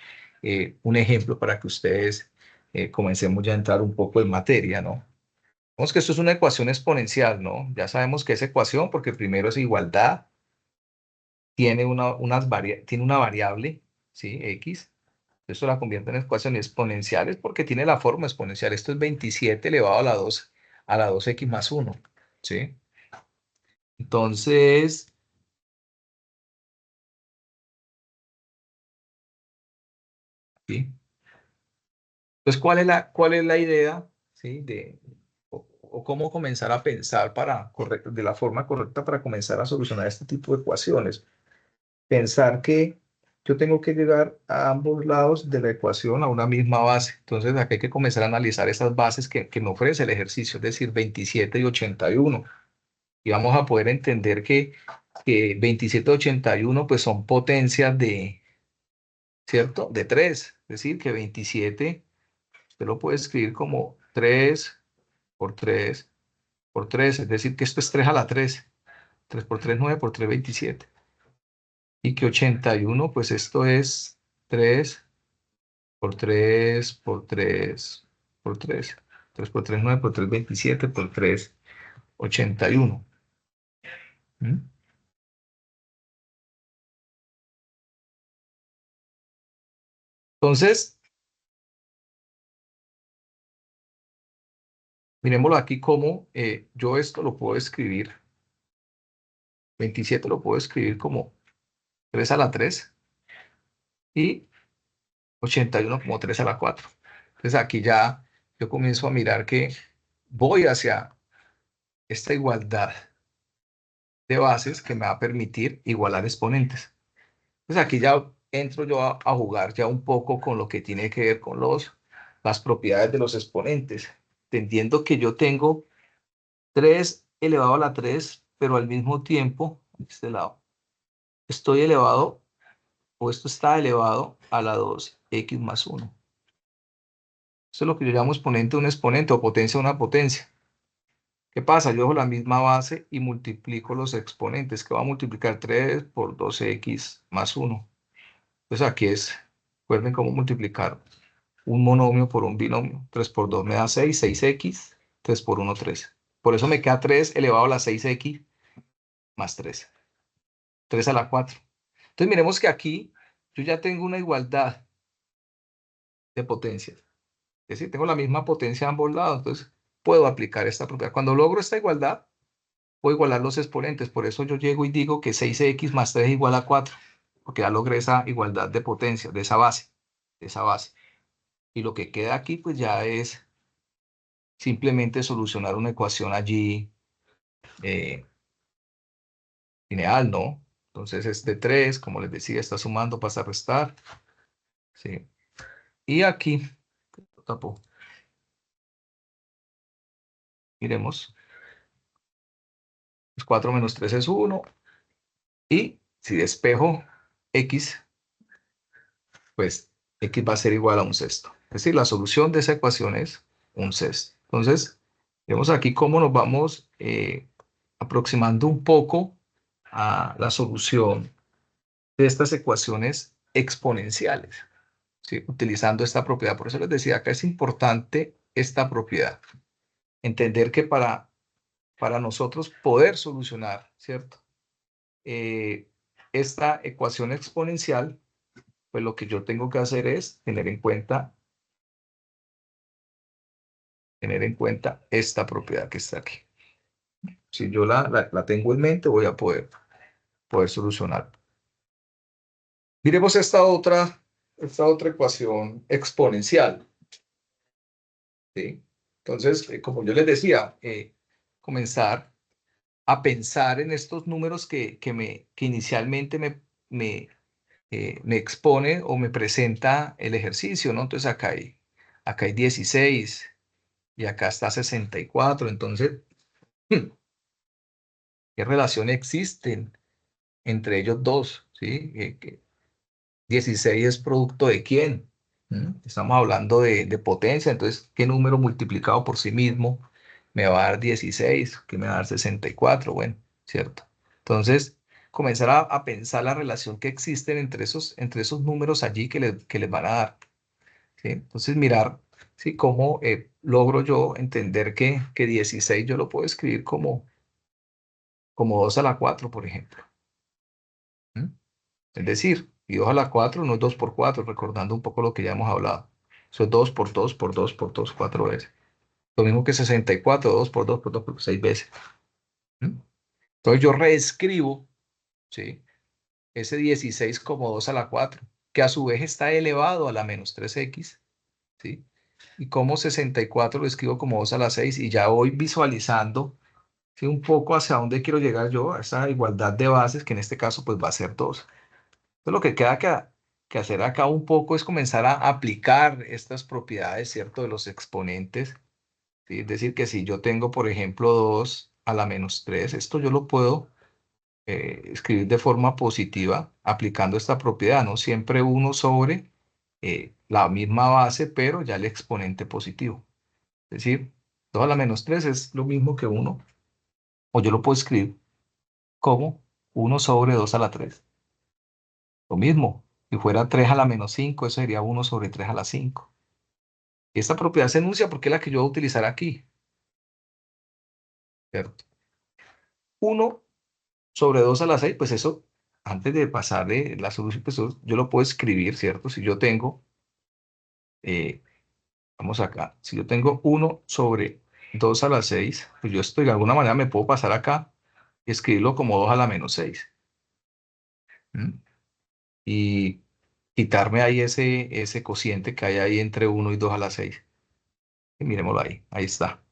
un ejemplo para que ustedes comencemos ya a entrar un poco en materia, ¿no? Vemos que esto es una ecuación exponencial, ¿no? Ya sabemos que es ecuación porque primero es igualdad, tiene tiene una variable, ¿sí? X. Esto la convierte en ecuaciones exponenciales porque tiene la forma exponencial. Esto es 27 elevado a la 2x más 1, ¿sí? Entonces, ¿sí? Entonces, cuál es la idea, ¿sí? O cómo comenzar a pensar de la forma correcta para comenzar a solucionar este tipo de ecuaciones. Pensar que yo tengo que llegar a ambos lados de la ecuación a una misma base. Entonces, aquí hay que comenzar a analizar esas bases que me ofrece el ejercicio, es decir, 27 y 81. Y vamos a poder entender que 27 y 81 pues son potencias ¿cierto? De 3. Es decir, que 27 usted lo puede escribir como 3 por 3 por 3. Es decir, que esto es 3 a la 3. 3 por 3, 9 por 3, 27. Y que 81 pues esto es 3 por 3 por 3 por 3. 3 por 3, 9 por 3, 27 por 3, 81. ¿Mm? Entonces, miremoslo aquí como yo esto lo puedo escribir, 27 lo puedo escribir como 3 a la 3 y 81 como 3 a la 4. Entonces aquí ya yo comienzo a mirar que voy hacia esta igualdad de bases que me va a permitir igualar exponentes. Entonces aquí ya entro yo a jugar ya un poco con lo que tiene que ver con las propiedades de los exponentes, entendiendo que yo tengo 3 elevado a la 3, pero al mismo tiempo, de este lado, estoy elevado, o esto está elevado a la 2x más 1. Eso es lo que yo llamo exponente de un exponente o potencia de una potencia. ¿Qué pasa? Yo dejo la misma base y multiplico los exponentes, que va a multiplicar 3 por 2x más 1. Entonces aquí recuerden cómo multiplicar un monomio por un binomio. 3 por 2 me da 6, 6x, 3 por 1, 3. Por eso me queda 3 elevado a la 6x más 3. 3 a la 4. Entonces miremos que aquí yo ya tengo una igualdad de potencias. Es decir, tengo la misma potencia a ambos lados. Entonces puedo aplicar esta propiedad. Cuando logro esta igualdad, puedo igualar los exponentes. Por eso yo llego y digo que 6x más 3 es igual a 4. Porque ya logré esa igualdad de potencia, de esa base. De esa base. Y lo que queda aquí pues ya es simplemente solucionar una ecuación allí eh, lineal, ¿no? Entonces este 3, como les decía, está sumando, pasa a restar. ¿Sí? Y aquí, lo tapo. Miremos. Pues 4 menos 3 es 1. Y si despejo x, pues x va a ser igual a un sexto. Es decir, la solución de esa ecuación es un sexto. Entonces, vemos aquí cómo nos vamos aproximando un poco a la solución de estas ecuaciones exponenciales, ¿sí? Utilizando esta propiedad. Por eso les decía, acá es importante esta propiedad. Entender que para nosotros poder solucionar, ¿cierto? Esta ecuación exponencial, pues lo que yo tengo que hacer es tener en cuenta esta propiedad que está aquí. Si yo la tengo en mente, voy a poder solucionar. Miremos esta otra ecuación exponencial, ¿sí? Entonces, como yo les decía, comenzar a pensar en estos números que inicialmente me expone o me presenta el ejercicio, ¿no? Entonces acá hay 16 y acá está 64. Entonces, ¿qué relación existen entre ellos dos? ¿Sí? 16 es producto de quién. Estamos hablando de potencia, entonces, ¿qué número multiplicado por sí mismo me va a dar 16? ¿Qué me va a dar 64? Bueno, ¿cierto? Entonces, comenzar a pensar la relación que existen entre esos números allí que les van a dar, ¿sí? Entonces, mirar, ¿sí? Cómo logro yo entender que 16 yo lo puedo escribir como 2 a la 4, por ejemplo. ¿Mm? Es decir, y 2 a la 4 no es 2 por 4, recordando un poco lo que ya hemos hablado. Eso es 2 por 2 por 2 por 2, 4 veces. Lo mismo que 64, 2 por 2 por 2 por 6 veces. ¿Mm? Entonces yo reescribo, ¿sí? Ese 16 como 2 a la 4, que a su vez está elevado a la menos 3x, ¿sí? Y como 64 lo escribo como 2 a la 6 y ya voy visualizando, ¿sí? Un poco hacia dónde quiero llegar yo, a esa igualdad de bases, que en este caso pues va a ser 2. Entonces, lo que queda que hacer acá un poco es comenzar a aplicar estas propiedades, ¿cierto? De los exponentes, ¿sí? Es decir, que si yo tengo, por ejemplo, 2 a la menos 3, esto yo lo puedo escribir de forma positiva aplicando esta propiedad, ¿no? Siempre 1 sobre la misma base, pero ya el exponente positivo. Es decir, 2 a la menos 3 es lo mismo que 1, o yo lo puedo escribir como 1 sobre 2 a la 3. Lo mismo, si fuera 3 a la menos 5, eso sería 1 sobre 3 a la 5. Esta propiedad se enuncia porque es la que yo voy a utilizar aquí, ¿cierto? 1 sobre 2 a la 6, pues eso, antes de pasarle la solución, pues yo lo puedo escribir, ¿cierto? Si yo tengo, eh, vamos acá, si yo tengo 1 sobre 2 a la 6, pues yo esto de alguna manera me puedo pasar acá y escribirlo como 2 a la menos 6. ¿Mm? y quitarme ahí ese cociente que hay ahí entre 1 y 2 a la 6. Y miremoslo ahí, ahí está.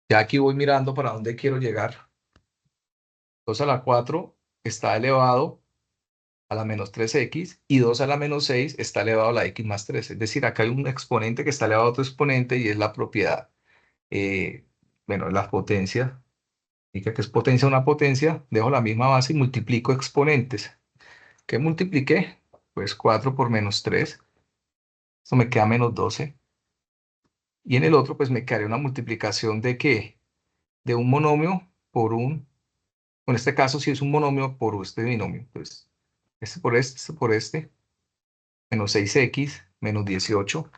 Ya aquí voy mirando para dónde quiero llegar. 2 a la 4 está elevado a la menos 3x y 2 a la menos 6 está elevado a la x más 3. Es decir, acá hay un exponente que está elevado a otro exponente y es la propiedad. eh, bueno, la potencia. Indica que es potencia una potencia. Dejo la misma base y multiplico exponentes. ¿Qué multipliqué? Pues 4 por menos 3. Esto me queda menos 12. Y en el otro, pues me quedaría una multiplicación de ¿qué? De un monomio por un, en este caso, si es un monomio por este binomio, pues este por este, menos 6x, menos 18.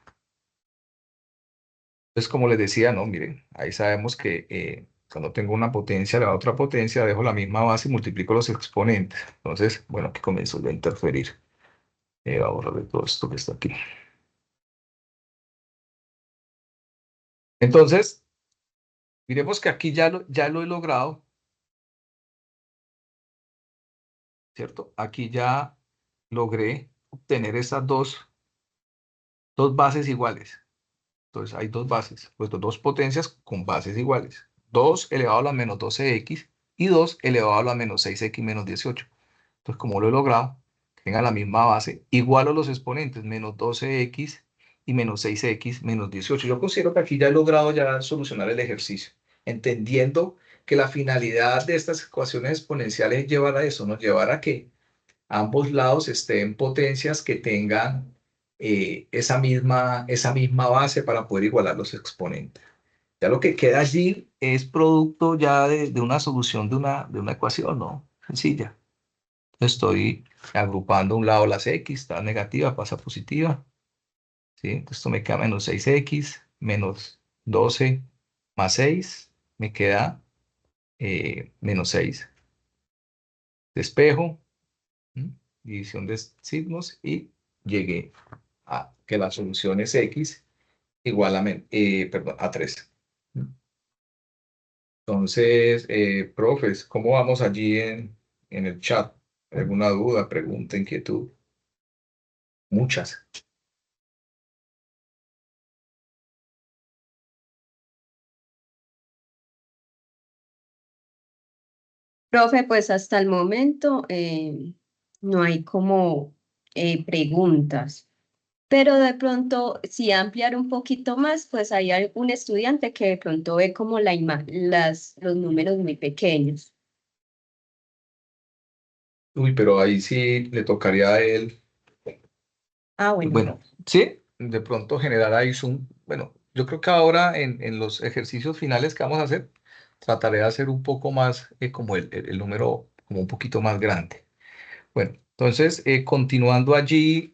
Entonces, como les decía, no, miren, ahí sabemos que cuando tengo una potencia, la otra potencia, dejo la misma base y multiplico los exponentes. Entonces, bueno, aquí comienzo yo a interferir. Vamos a ver todo esto que está aquí. Entonces, miremos que aquí ya lo he logrado, ¿cierto? Aquí ya logré obtener esas dos bases iguales. Entonces hay dos bases, pues dos potencias con bases iguales. 2 elevado a la menos 12x y 2 elevado a la menos 6x menos 18. Entonces, como lo he logrado, que tengan la misma base, igualo los exponentes, menos 12x y menos 6x menos 18. Yo considero que aquí ya he logrado ya solucionar el ejercicio, entendiendo que la finalidad de estas ecuaciones exponenciales es llevar a eso, ¿no? Llevar a que ambos lados estén potencias que tengan esa misma base para poder igualar los exponentes. Ya lo que queda allí es producto ya de una solución de una ecuación, ¿no? Sencilla. Estoy agrupando a un lado las x, está negativa, pasa a positiva, ¿sí? Entonces esto me queda menos 6x, menos 12 más 6, me queda menos 6. Despejo, ¿m? División de signos y llegué a que la solución es x igual perdón, a 3. Entonces, profes, ¿cómo vamos allí en el chat? ¿Alguna duda, pregunta, inquietud? Muchas. Profe, pues hasta el momento no hay como preguntas, pero de pronto si ampliar un poquito más, pues hay algún estudiante que de pronto ve como los números muy pequeños. Uy, pero ahí sí le tocaría a él. Ah, bueno, Bueno, sí, de pronto generar ahí Zoom. Bueno, yo creo que ahora en los ejercicios finales que vamos a hacer, trataré de hacer un poco más, como el número, como un poquito más grande. Bueno, entonces, continuando allí,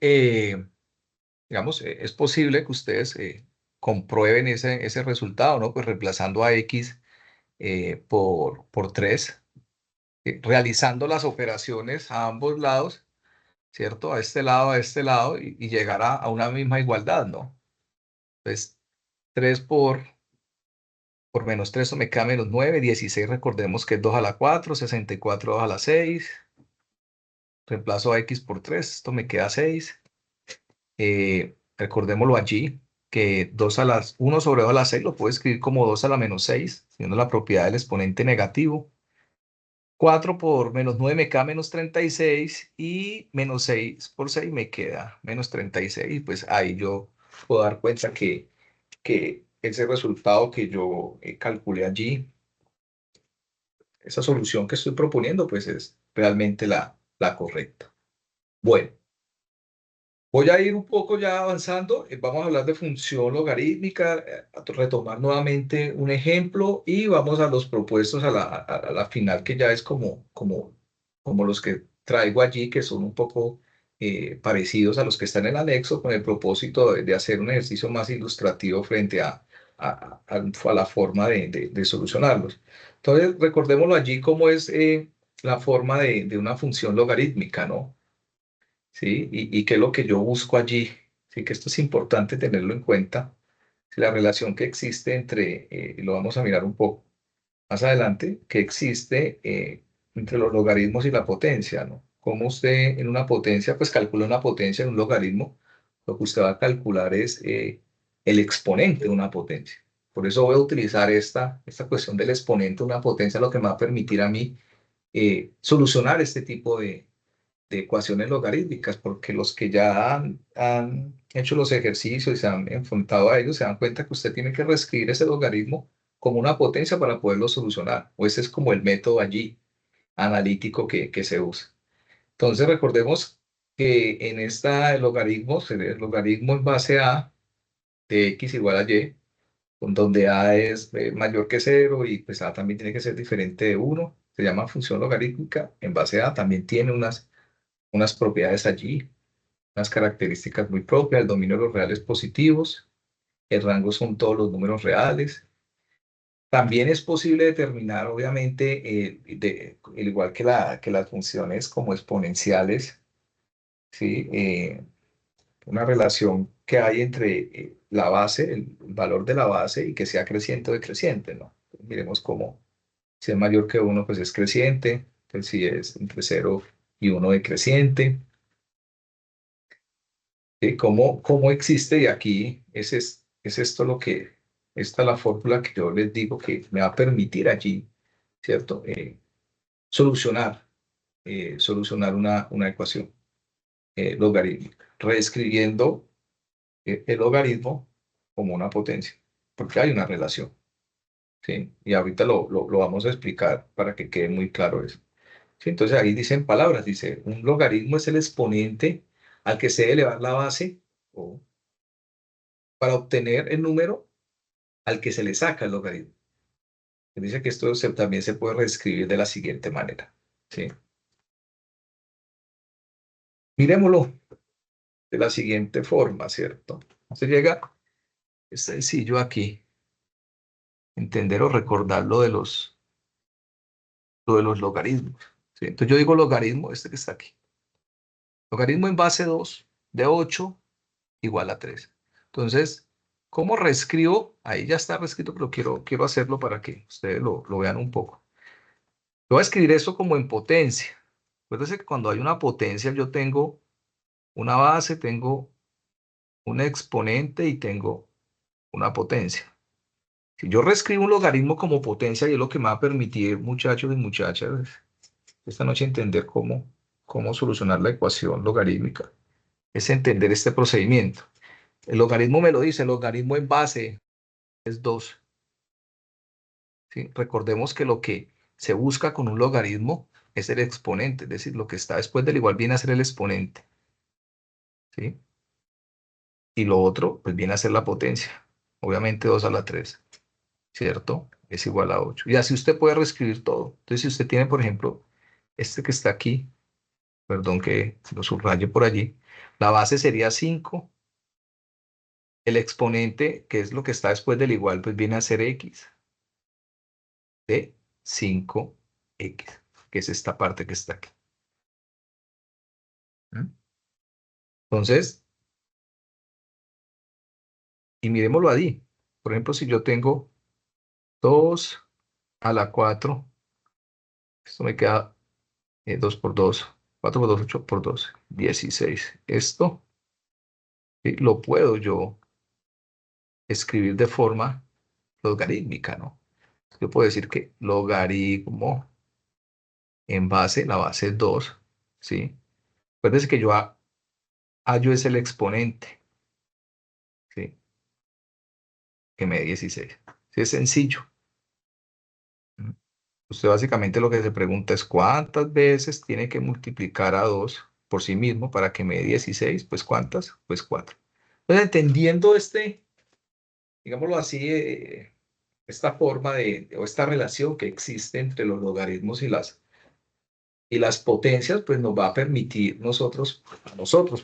digamos, es posible que ustedes comprueben ese resultado, ¿no? Pues reemplazando a X por 3, realizando las operaciones a ambos lados, ¿cierto? A este lado, y llegar a una misma igualdad, ¿no? Entonces, 3 por menos 3, eso me queda menos 9, 16, recordemos que es 2 a la 4, 64, 2 a la 6, reemplazo a X por 3, esto me queda 6. Recordémoslo allí, que 1 sobre 2 a la 6 lo puedo escribir como 2 a la menos 6, siendo la propiedad del exponente negativo. 4 por menos 9 me queda menos 36 y menos 6 por 6 me queda menos 36. Pues ahí yo puedo dar cuenta que ese resultado que yo calculé allí, esa solución que estoy proponiendo, pues es realmente la correcta. Bueno. Voy a ir un poco ya avanzando. Vamos a hablar de función logarítmica, a retomar nuevamente un ejemplo y vamos a los propuestos a la final, que ya es como los que traigo allí, que son un poco parecidos a los que están en el anexo, con el propósito de hacer un ejercicio más ilustrativo frente a la forma de solucionarlos. Entonces, recordémoslo allí cómo es la forma de una función logarítmica, ¿no? ¿Sí? Y qué es lo que yo busco allí. Sí, que esto es importante tenerlo en cuenta. Si la relación que existe entre, lo vamos a mirar un poco más adelante, que existe entre los logaritmos y la potencia, ¿no? cómo usted en una potencia, pues calcula una potencia en un logaritmo. Lo que usted va a calcular es el exponente de una potencia. Por eso voy a utilizar esta cuestión del exponente de una potencia, lo que me va a permitir a mí solucionar este tipo de ecuaciones logarítmicas, porque los que ya han hecho los ejercicios y se han enfrentado a ellos se dan cuenta que usted tiene que reescribir ese logaritmo como una potencia para poderlo solucionar. O ese es como el método allí analítico que se usa. Entonces recordemos que en esta el logaritmo en base a de x igual a y, donde a es mayor que cero y pues a también tiene que ser diferente de 1, se llama función logarítmica en base a, también tiene unas propiedades allí, unas características muy propias, el dominio de los reales positivos, el rango son todos los números reales. También es posible determinar, obviamente, al igual que las funciones como exponenciales, ¿sí? Una relación que hay entre la base, el valor de la base y que sea creciente o decreciente, ¿no? Miremos cómo, si es mayor que 1, pues es creciente, entonces si es entre 0 y 1 decreciente. ¿Cómo existe? Y aquí es esto esta es la fórmula que yo les digo que me va a permitir allí, ¿cierto? Solucionar una ecuación logarítmica, reescribiendo el logaritmo como una potencia, porque hay una relación, ¿sí? Y ahorita lo vamos a explicar para que quede muy claro eso. ¿Sí? Entonces ahí dicen palabras, dice, un logaritmo es el exponente al que se debe elevar la base o para obtener el número al que se le saca el logaritmo. Dice que esto también se puede reescribir de la siguiente manera. ¿Sí? Miremoslo de la siguiente forma, ¿cierto? Se llega, es sencillo aquí, entender o recordar lo de los logaritmos. ¿Sí? Entonces yo digo logaritmo, este que está aquí. Logaritmo en base 2 de 8 igual a 3. Entonces, ¿cómo reescribo? Ahí ya está reescrito, pero quiero hacerlo para que ustedes lo vean un poco. Yo voy a escribir esto como en potencia. Acuérdense que cuando hay una potencia yo tengo una base, tengo un exponente y tengo una potencia. Si yo reescribo un logaritmo como potencia, y es lo que me va a permitir, muchachos y muchachas, esta noche entender cómo solucionar la ecuación logarítmica, es entender este procedimiento. El logaritmo me lo dice, el logaritmo en base es 2. ¿Sí? Recordemos que lo que se busca con un logaritmo es el exponente, es decir, lo que está después del igual viene a ser el exponente. ¿Sí? Y lo otro, pues viene a ser la potencia. Obviamente 2 a la 3, ¿cierto? Es igual a 8. Y así usted puede reescribir todo. Entonces, si usted tiene, por ejemplo, este que está aquí, perdón que lo subraye por allí, la base sería 5. El exponente, que es lo que está después del igual, pues viene a ser x de 5x, que es esta parte que está aquí. ¿Mm? Entonces, y miremoslo ahí. Por ejemplo, si yo tengo 2 a la 4, esto me queda 2 por 2, 4 por 2, 8 por 2, 16. Esto lo puedo yo escribir de forma logarítmica, ¿no? Yo puedo decir que logaritmo en base, la base es 2, ¿sí? Acuérdense que yo es el exponente, ¿sí? Que me dé 16. Sí, es sencillo. ¿Mm? Usted básicamente lo que se pregunta es cuántas veces tiene que multiplicar a 2 por sí mismo para que me dé 16. Pues ¿cuántas? Pues 4. Entonces, entendiendo digámoslo así, esta forma o esta relación que existe entre los logaritmos y las potencias, pues nos va a permitir a nosotros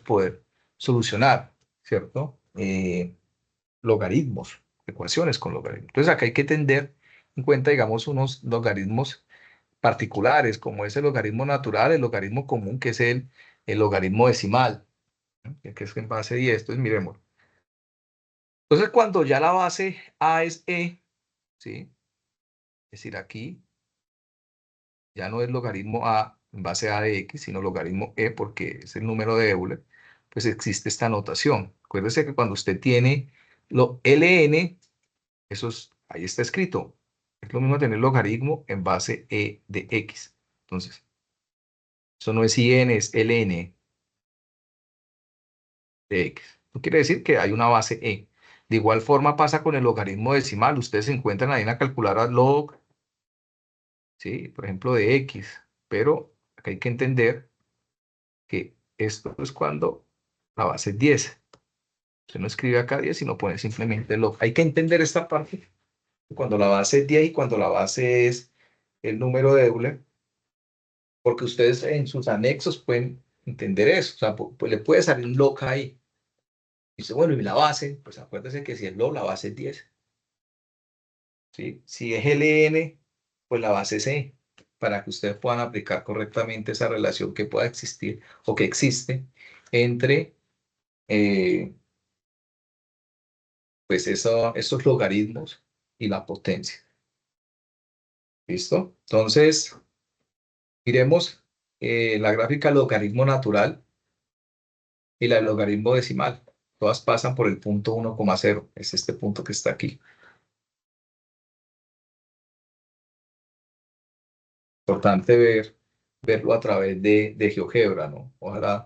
poder solucionar, ¿cierto? Logaritmos, ecuaciones con logaritmos. Entonces acá hay que tener en cuenta, digamos, unos logaritmos particulares, como es el logaritmo natural, el logaritmo común, que es el logaritmo decimal, ¿no? Que es en base 10. Entonces miremos. Entonces cuando ya la base a es e, ¿sí? Es decir, aquí ya no es logaritmo a en base a de x, sino logaritmo e porque es el número de Euler, pues existe esta notación. Acuérdese que cuando usted tiene lo ln, ahí está escrito. Es lo mismo tener logaritmo en base e de x. Entonces, eso no es in, es ln de x. No quiere decir que hay una base e. De igual forma pasa con el logaritmo decimal. Ustedes se encuentran ahí en la calculadora log, ¿sí? Por ejemplo, de x. Pero acá hay que entender que esto es cuando la base es 10. Usted no escribe acá 10, sino pone simplemente log. Hay que entender esta parte. Cuando la base es 10 y cuando la base es el número de Euler, porque ustedes en sus anexos pueden entender eso. O sea, pues le puede salir un log ahí. Dice, bueno, y la base, pues acuérdese que si es log, la base es 10. ¿Sí? Si es ln, pues la base es e, para que ustedes puedan aplicar correctamente esa relación que pueda existir o que existe entre pues esos logaritmos y la potencia. ¿Listo? Entonces, miremos la gráfica del logaritmo natural y la del logaritmo decimal. Todas pasan por el punto 1,0. Es este punto que está aquí. Importante verlo a través de GeoGebra, ¿no? Ojalá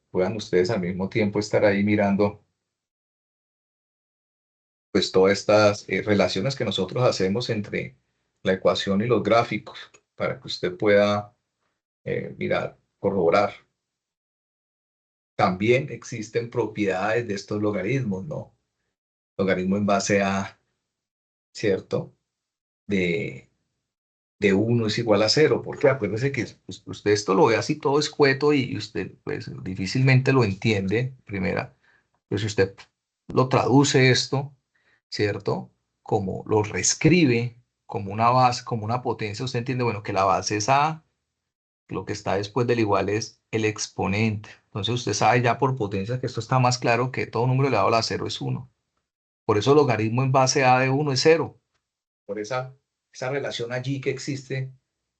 puedan ustedes al mismo tiempo estar ahí mirando pues todas estas relaciones que nosotros hacemos entre la ecuación y los gráficos para que usted pueda mirar, corroborar. También existen propiedades de estos logaritmos, ¿no? Logaritmo en base a, ¿cierto? De 1 es igual a 0. Porque acuérdese que pues, usted esto lo ve así todo escueto y usted pues difícilmente lo entiende, primera. Pero si usted lo traduce esto, ¿cierto? Como lo reescribe como una base, como una potencia, usted entiende, bueno, que la base es A, lo que está después del igual es el exponente. Entonces usted sabe ya por potencia que esto está más claro que todo número elevado a la 0 es 1. Por eso el logaritmo en base a de 1 es 0. Por esa relación allí que existe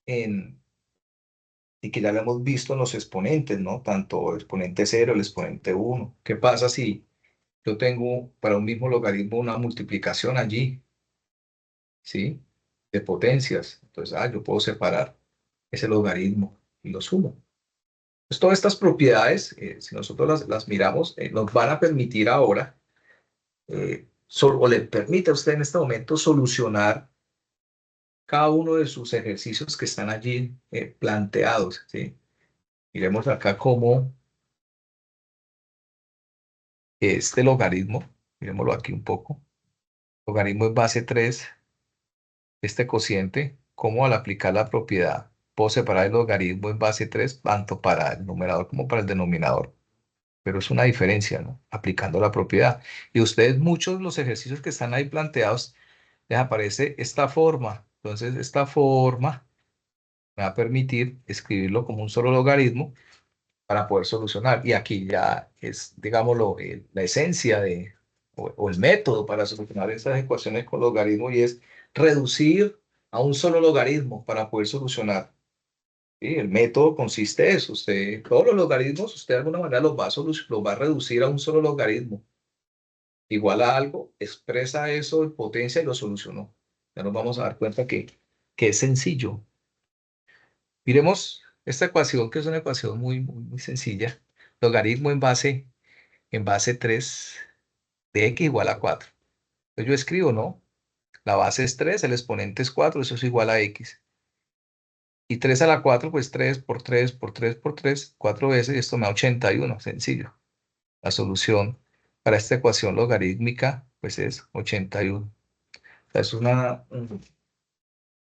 y que ya lo hemos visto en los exponentes, ¿no? Tanto el exponente 0, el exponente 1. ¿Qué pasa si yo tengo para un mismo logaritmo una multiplicación allí, ¿sí? De potencias. Entonces, yo puedo separar ese logaritmo y lo sumo. Pues todas estas propiedades, si nosotros las miramos, nos van a permitir ahora, o le permite a usted en este momento solucionar cada uno de sus ejercicios que están allí planteados, ¿sí? Miremos acá cómo este logaritmo, miremoslo aquí un poco, logaritmo en base 3, este cociente, cómo al aplicar la propiedad puedo separar el logaritmo en base 3 tanto para el numerador como para el denominador. Pero es una diferencia, ¿no? Aplicando la propiedad. Y ustedes, muchos de los ejercicios que están ahí planteados, les aparece esta forma. Entonces, esta forma me va a permitir escribirlo como un solo logaritmo para poder solucionar. Y aquí ya es, digámoslo, la esencia o el método para solucionar estas ecuaciones con logaritmos y es reducir a un solo logaritmo para poder solucionar. ¿Sí? El método consiste en eso. Todos los logaritmos, usted de alguna manera los va a reducir a un solo logaritmo. Igual a algo, expresa eso en potencia y lo solucionó. Ya nos vamos a dar cuenta que es sencillo. Miremos esta ecuación, que es una ecuación muy sencilla. Logaritmo en base 3 de x igual a 4. Entonces yo escribo, ¿no? La base es 3, el exponente es 4, eso es igual a x. Y 3 a la 4, pues 3 por 3 por 3 por 3, 4 veces, y esto me da 81, sencillo. La solución para esta ecuación logarítmica, pues es 81. O sea, es un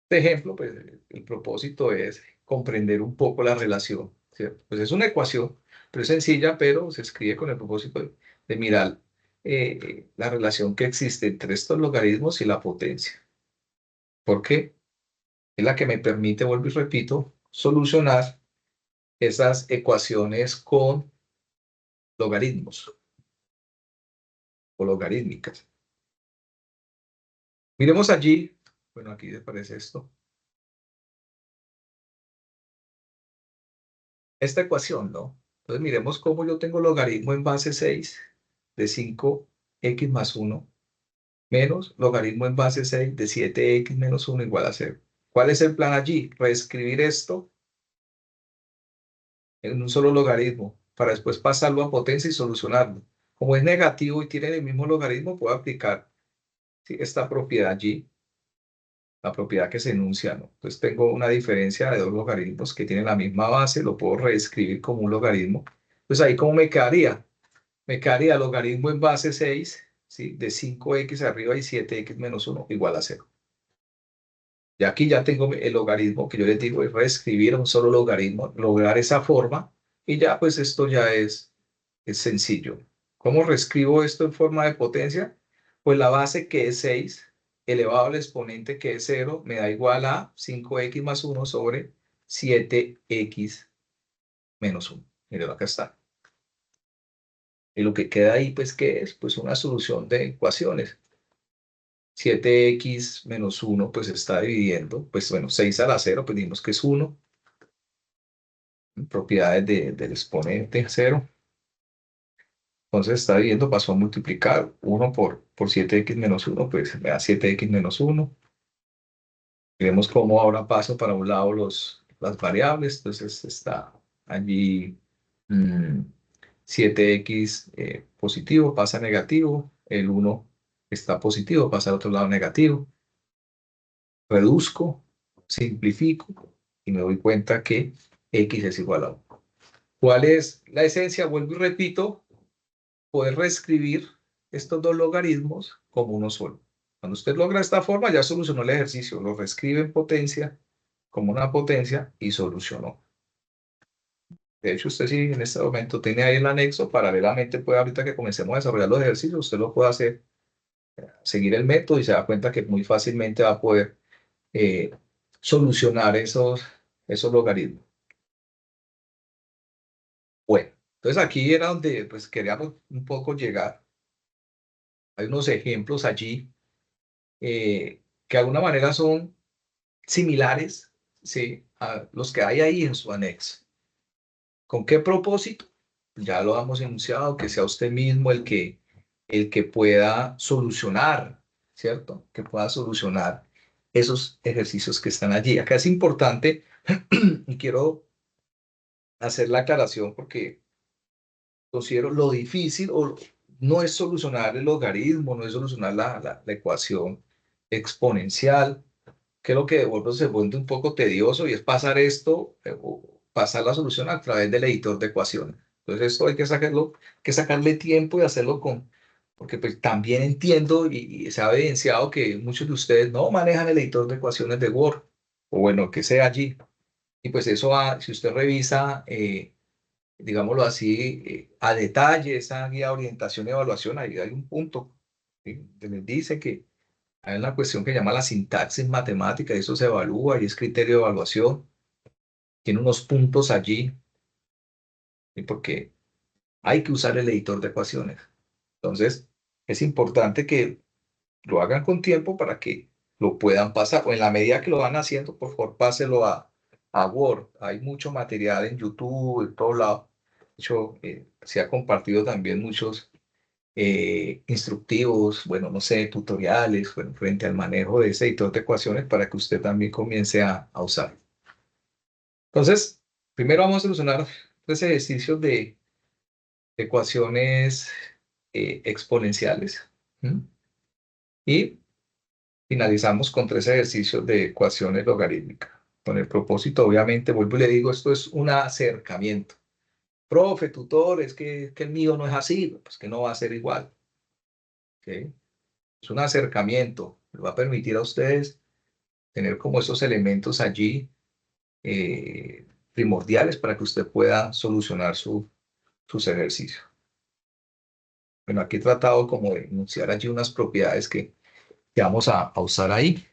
ejemplo, pues el propósito es comprender un poco la relación, ¿cierto? Pues es una ecuación, pero es sencilla, pero se escribe con el propósito de mirar la relación que existe entre estos logaritmos y la potencia. Porque es la que me permite, vuelvo y repito, solucionar esas ecuaciones con logaritmos o logarítmicas. Miremos allí, bueno, aquí aparece esto. esta ecuación, ¿no? Entonces miremos cómo yo tengo logaritmo en base 6 de 5x más 1 menos logaritmo en base 6 de 7x menos 1 igual a 0. ¿Cuál es el plan allí? Reescribir esto en un solo logaritmo para después pasarlo a potencia y solucionarlo. Como es negativo y tiene el mismo logaritmo, puedo aplicar, ¿sí?, esta propiedad allí, la propiedad que se enuncia, ¿no? Entonces tengo una diferencia de dos logaritmos que tienen la misma base, lo puedo reescribir como un logaritmo. Entonces ahí, ¿cómo me quedaría? Me quedaría logaritmo en base 6, ¿sí?, de 5x arriba y 7x menos 1 igual a 0. Y aquí ya tengo el logaritmo que yo les digo, es reescribir un solo logaritmo, lograr esa forma, y ya pues esto ya es sencillo. ¿Cómo reescribo esto en forma de potencia? Pues la base, que es 6, elevado al exponente, que es 0, me da igual a 5x más 1 sobre 7x menos 1. Miren, acá está. Y lo que queda ahí, pues, ¿qué es? Pues una solución de ecuaciones. 7x menos 1, pues está dividiendo, pues bueno, 6 a la 0, pues dijimos que es 1. Propiedades del exponente 0. Entonces está dividiendo, pasó a multiplicar 1 por 7x menos 1, pues me da 7x menos 1. Vemos cómo ahora paso para un lado las variables, entonces está allí 7x positivo, pasa a negativo, el 1 está positivo, pasa al otro lado negativo. Reduzco, simplifico y me doy cuenta que x es igual a 1. ¿Cuál es la esencia? Vuelvo y repito, poder reescribir estos dos logaritmos como uno solo. Cuando usted logra esta forma, ya solucionó el ejercicio, lo reescribe en potencia, como una potencia, y solucionó. De hecho, usted, si en este momento tiene ahí el anexo, paralelamente puede, ahorita que comencemos a desarrollar los ejercicios, usted lo puede hacer, seguir el método, y se da cuenta que muy fácilmente va a poder eh, solucionar esos logaritmos. Bueno, entonces aquí era donde pues queríamos un poco llegar. Hay unos ejemplos allí que de alguna manera son similares, ¿sí?, a los que hay ahí en su anexo. ¿Con qué propósito? Ya lo hemos enunciado, que sea usted mismo el que pueda solucionar, ¿cierto? Que pueda solucionar esos ejercicios que están allí. Acá es importante, y quiero hacer la aclaración porque considero lo difícil o no es solucionar el logaritmo, no es solucionar la ecuación exponencial, que lo que de vuelve se vuelve un poco tedioso, y es pasar esto, o pasar la solución a través del editor de ecuaciones. Entonces esto hay que sacarle tiempo y hacerlo porque pues también entiendo y se ha evidenciado que muchos de ustedes no manejan el editor de ecuaciones de Word, o bueno, que sea allí. Y pues eso si usted revisa, digámoslo así, a detalle esa guía de orientación y evaluación, ahí hay un punto, ¿sí?, donde les dice que hay una cuestión que llama la sintaxis matemática, y eso se evalúa y es criterio de evaluación. Tiene unos puntos allí, ¿sí?, porque hay que usar el editor de ecuaciones. Entonces, es importante que lo hagan con tiempo para que lo puedan pasar, o en la medida que lo van haciendo, por favor, páselo a Word. Hay mucho material en YouTube, en todos lados. De hecho, se ha compartido también muchos instructivos, bueno, no sé, tutoriales, bueno, frente al manejo de ese editor de ecuaciones para que usted también comience a usar. Entonces, primero vamos a solucionar 3 ejercicios de ecuaciones exponenciales. Y finalizamos con 3 ejercicios de ecuaciones logarítmicas. Con el propósito, obviamente, vuelvo y le digo, esto es un acercamiento. Profe, tutor, es que el mío no es así, pues que no va a ser igual. ¿Okay? Es un acercamiento, le va a permitir a ustedes tener como esos elementos allí primordiales para que usted pueda solucionar sus ejercicios. Bueno, aquí he tratado como de enunciar allí unas propiedades que vamos a usar ahí.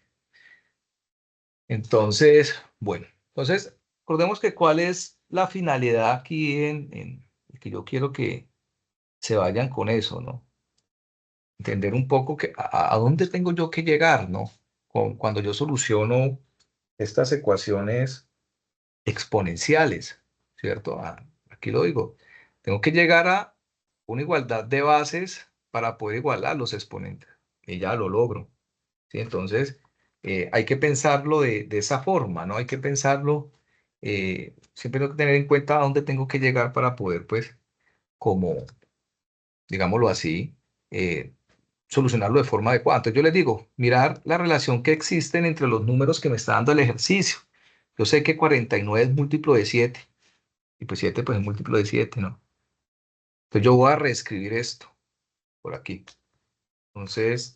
Entonces, bueno, recordemos que cuál es la finalidad aquí en que yo quiero que se vayan con eso, ¿no? Entender un poco que a dónde tengo yo que llegar, ¿no? Cuando yo soluciono estas ecuaciones exponenciales. ¿cierto? Aquí lo digo. Tengo que llegar a una igualdad de bases para poder igualar los exponentes. Y ya lo logro. ¿Sí? Entonces, hay que pensarlo de esa forma, ¿no? Hay que pensarlo, siempre tengo que tener en cuenta a dónde tengo que llegar para poder, pues, como, digámoslo así, eh, solucionarlo de forma adecuada. Entonces yo les digo, mirar la relación que existen entre los números que me está dando el ejercicio. Yo sé que 49 es múltiplo de 7 y pues 7 pues es múltiplo de 7, ¿no? Entonces yo voy a reescribir esto por aquí. Entonces,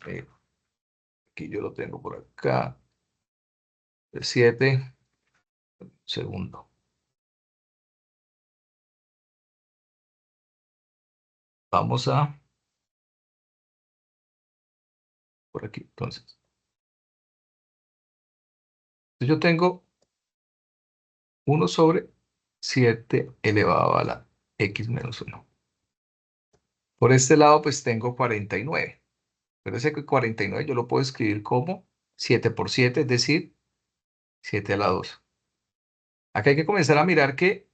aquí yo lo tengo por acá, el 7, segundo. Vamos a, por aquí, entonces. Yo tengo 1/7 elevado a la x menos 1. Por este lado, pues tengo 49. Fíjense que 49 yo lo puedo escribir como 7 por 7, es decir, 7 a la 2. Acá hay que comenzar a mirar que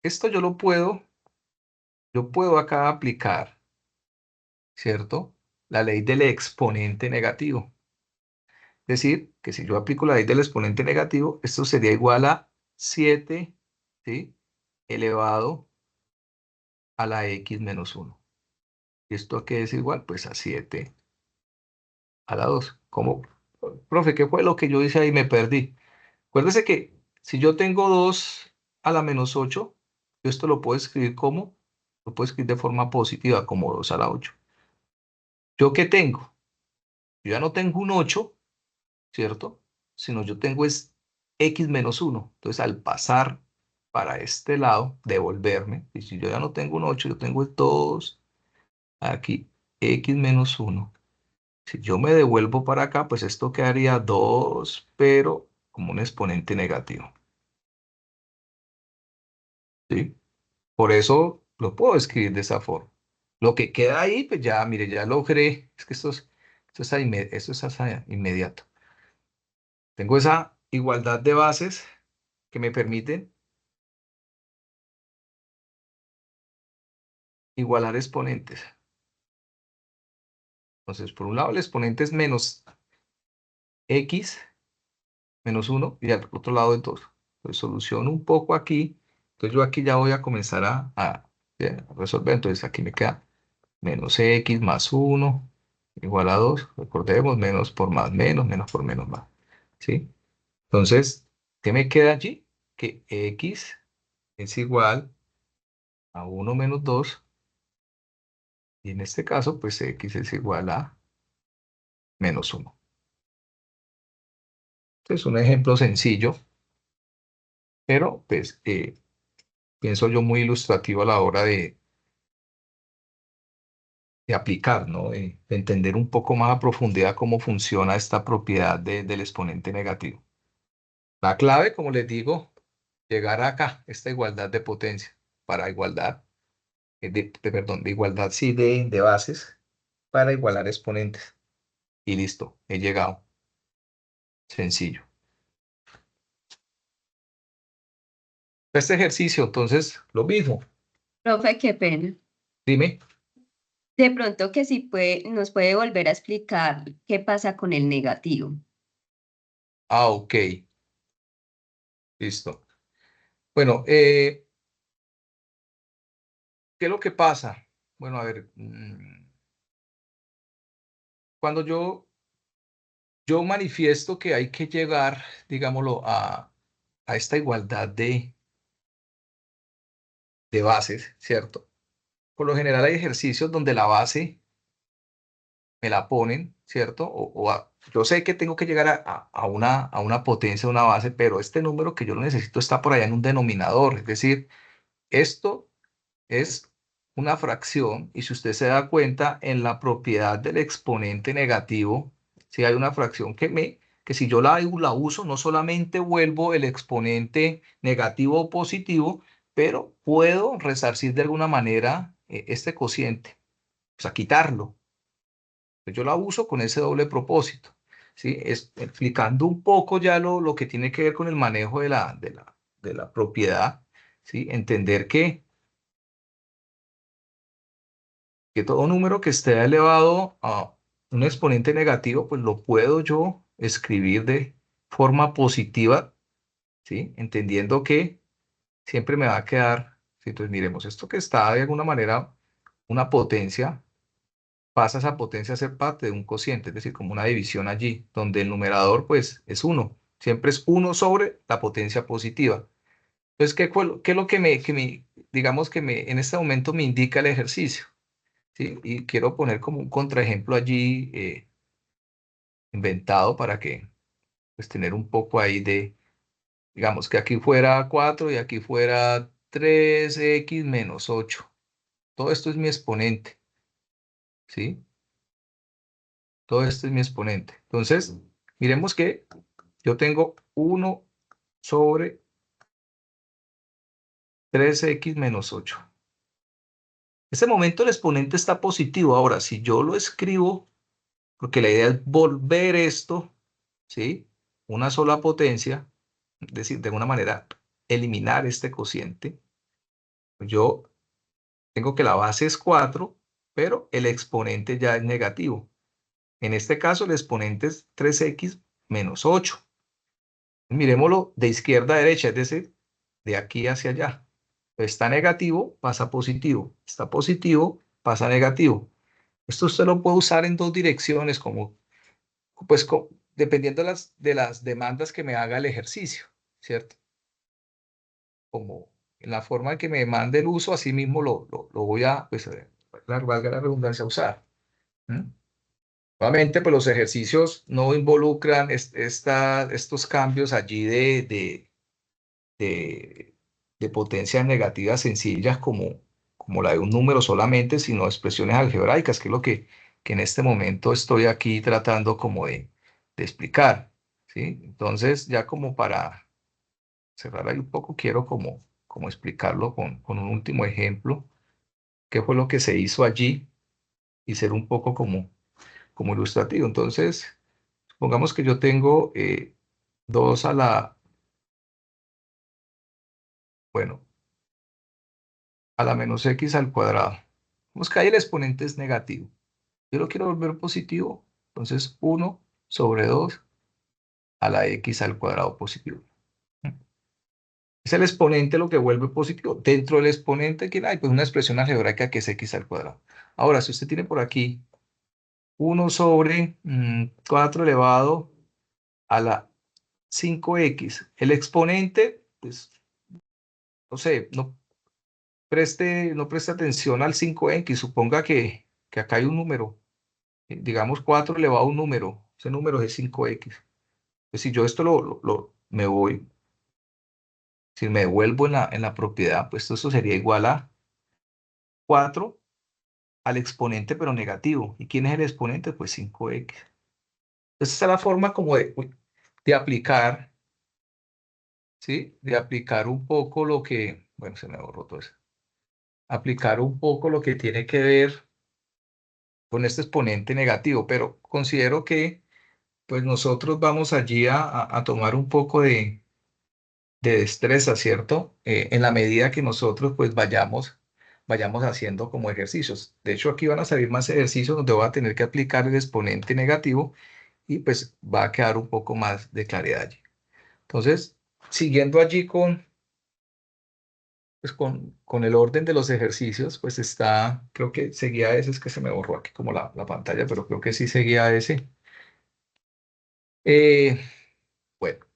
esto yo puedo acá aplicar, ¿cierto? La ley del exponente negativo. Es decir, que si yo aplico la ley del exponente negativo, esto sería igual a 7, ¿sí? Elevado a la x menos 1. ¿Y esto a qué es igual? Pues a 7 a la 2. ¿Cómo? Profe, ¿qué fue lo que yo hice ahí? Me perdí. Acuérdese que si yo tengo 2 a la menos 8, yo esto lo puedo escribir como, lo puedo escribir de forma positiva, como 2 a la 8. ¿Yo qué tengo? Yo ya no tengo un 8, ¿cierto? Sino yo tengo es x menos 1. Entonces, al pasar para este lado, devolverme, y si yo ya no tengo un 8, yo tengo el 2, aquí, x menos 1. Si yo me devuelvo para acá, pues esto quedaría 2, pero como un exponente negativo, ¿sí? Por eso lo puedo escribir de esa forma. Lo que queda ahí, pues ya, mire, ya logré. Es que esto es inmediato. Tengo esa igualdad de bases que me permiten igualar exponentes. Entonces, por un lado, el exponente es menos x menos 1 y al otro lado es 2. Entonces, soluciono un poco aquí. Entonces, yo aquí ya voy a comenzar a resolver. Entonces, aquí me queda menos x más 1 igual a 2. Recordemos, menos por más menos, menos por menos más. ¿Sí? Entonces, ¿qué me queda allí? Que x es igual a 1 menos 2 y en este caso, pues x es igual a menos 1. Entonces, un ejemplo sencillo, pero pues pienso yo muy ilustrativo a la hora de aplicar, ¿no? De entender un poco más a profundidad cómo funciona esta propiedad del exponente negativo. La clave, como les digo, llegar acá, esta igualdad de potencia, para igualdad, perdón, de igualdad sí de bases, para igualar exponentes. Y listo, he llegado. Sencillo. Este ejercicio, entonces, lo mismo. Profe, qué pena. Dime. De pronto que sí nos puede volver a explicar qué pasa con el negativo. Ah, ok. Listo. Bueno, ¿qué es lo que pasa? Bueno, a ver, cuando yo manifiesto que hay que llegar, digámoslo, a esta igualdad de bases, ¿cierto? Por lo general hay ejercicios donde la base me la ponen, ¿cierto? Yo sé que tengo que llegar a una potencia de una base, pero este número que yo lo necesito está por allá en un denominador. Es decir, esto es una fracción y si usted se da cuenta en la propiedad del exponente negativo, si hay una fracción que si yo la uso, no solamente vuelvo el exponente negativo o positivo, pero puedo resarcir de alguna manera este cociente, o sea, quitarlo. Yo la uso con ese doble propósito, ¿sí? Explicando un poco ya lo que tiene que ver con el manejo de la propiedad, ¿sí? Entender que todo número que esté elevado a un exponente negativo, pues lo puedo yo escribir de forma positiva, ¿sí? Entendiendo que siempre me va a quedar, ¿sí? Entonces miremos, esto que está de alguna manera una potencia, pasa esa potencia a ser parte de un cociente, es decir, como una división allí, donde el numerador pues es 1, siempre es 1 sobre la potencia positiva. Entonces, ¿qué es lo digamos en este momento me indica el ejercicio? ¿Sí? Y quiero poner como un contraejemplo allí inventado para que, pues, tener un poco ahí de, digamos, que aquí fuera 4 y aquí fuera 3x menos 8. Todo esto es mi exponente, ¿sí? Todo esto es mi exponente. Entonces, miremos que yo tengo 1 sobre 3x menos 8. En este momento el exponente está positivo. Ahora, si yo lo escribo, porque la idea es volver esto, ¿sí? Una sola potencia, es decir, de alguna manera eliminar este cociente. Yo tengo que la base es 4, pero el exponente ya es negativo. En este caso, el exponente es 3x menos 8. Miremoslo de izquierda a derecha, es decir, de aquí hacia allá. Está negativo, pasa positivo. Está positivo, pasa negativo. Esto usted lo puede usar en dos direcciones, como, pues, dependiendo de las demandas que me haga el ejercicio, ¿cierto? Como en la forma en que me mande el uso, así mismo lo voy a, pues, valga la redundancia, usar. ¿Mm? Nuevamente, pues los ejercicios no involucran estos cambios allí de, de potencias negativas sencillas como la de un número solamente, sino expresiones algebraicas, que es lo que en este momento estoy aquí tratando como de explicar, ¿sí? Entonces, ya como para cerrar ahí un poco, quiero como explicarlo con un último ejemplo, qué fue lo que se hizo allí y ser un poco como ilustrativo. Entonces, supongamos que yo tengo 2 a la, bueno, a la menos x al cuadrado. Vemos que ahí el exponente es negativo. Yo lo quiero volver positivo, entonces 1 sobre 2 a la x al cuadrado positivo. Es el exponente lo que vuelve positivo. Dentro del exponente, ¿qué hay? Pues una expresión algebraica que es x al cuadrado. Ahora, si usted tiene por aquí 1 sobre 4 elevado a la 5x, el exponente, pues, no sé, no preste atención al 5x, suponga que acá hay un número, digamos 4 elevado a un número, ese número es 5x. Pues si yo esto me voy, si me devuelvo en la propiedad, pues esto sería igual a 4 al exponente, pero negativo. ¿Y quién es el exponente? Pues 5x. Entonces esta es la forma como de aplicar, ¿sí? De aplicar un poco lo que, bueno, se me borró todo eso. Aplicar un poco lo que tiene que ver con este exponente negativo, pero considero que pues nosotros vamos allí a tomar un poco de destreza, ¿cierto? En la medida que nosotros pues vayamos haciendo como ejercicios. De hecho, aquí van a salir más ejercicios donde voy a tener que aplicar el exponente negativo y pues va a quedar un poco más de claridad allí. Entonces, siguiendo allí con el orden de los ejercicios, pues creo que seguía ese, es que se me borró aquí como la pantalla, pero creo que sí seguía ese. Eh, bueno,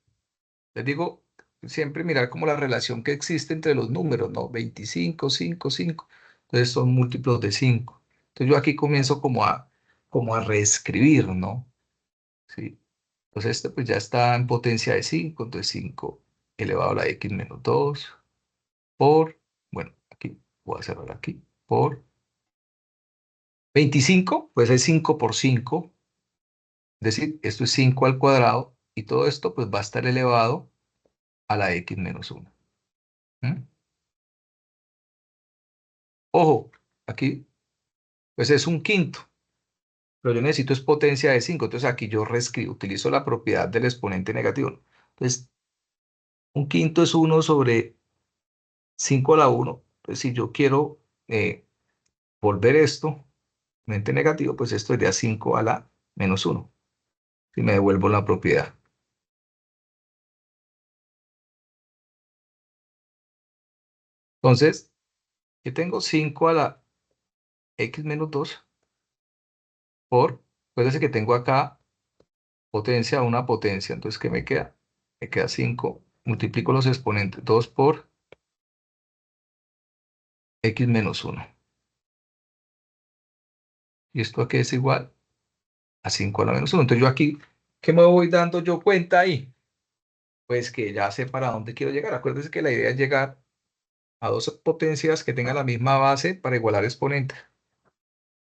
les digo, siempre mirar como la relación que existe entre los números, ¿no? 25, 5, 5. Entonces son múltiplos de 5. Entonces yo aquí comienzo como a reescribir, ¿no? Sí. Entonces este pues ya está en potencia de 5. Entonces 5 elevado a la x menos 2 por, bueno, aquí voy a cerrar aquí, por 25, pues es 5 por 5. Es decir, esto es 5 al cuadrado y todo esto pues va a estar elevado a la x menos 1. ¿Mm? Ojo, aquí pues es un quinto, pero yo necesito es potencia de 5. Entonces aquí yo reescribo, utilizo la propiedad del exponente negativo. Entonces, un quinto es 1 sobre 5 a la 1. Entonces, si yo quiero volver esto mente negativo, pues esto sería 5 a la menos 1. Si me devuelvo la propiedad. Entonces, yo tengo 5 a la x menos 2 por, acuérdense que tengo acá potencia, una potencia. Entonces, ¿qué me queda? Me queda 5. Multiplico los exponentes. 2 por x menos 1. Y esto aquí es igual a 5 a la menos 1. Entonces, yo aquí, ¿qué me voy dando yo cuenta ahí? Pues que ya sé para dónde quiero llegar. Acuérdense que la idea es llegar a dos potencias que tengan la misma base para igualar exponentes.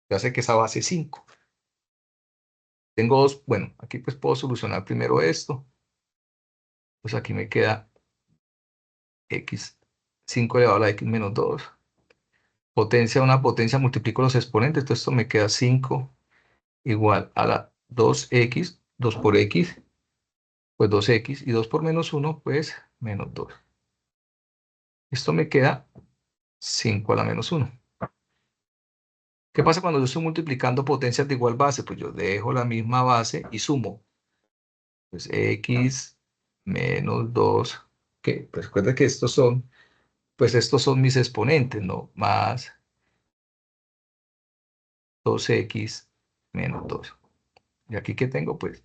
Ya sé que esa base es 5. Tengo dos, bueno, aquí pues puedo solucionar primero esto. Pues aquí me queda x, 5 elevado a la x menos 2. Potencia, una potencia, multiplico los exponentes. Entonces esto me queda 5 igual a la 2x, 2 por x, pues 2x, y 2 por menos 1, pues menos 2. Esto me queda 5 a la menos 1. ¿Qué pasa cuando yo estoy multiplicando potencias de igual base? Pues yo dejo la misma base y sumo. Pues x menos 2, que pues recuerda que estos son mis exponentes, ¿no? Más 2x menos 2. Y aquí que tengo, pues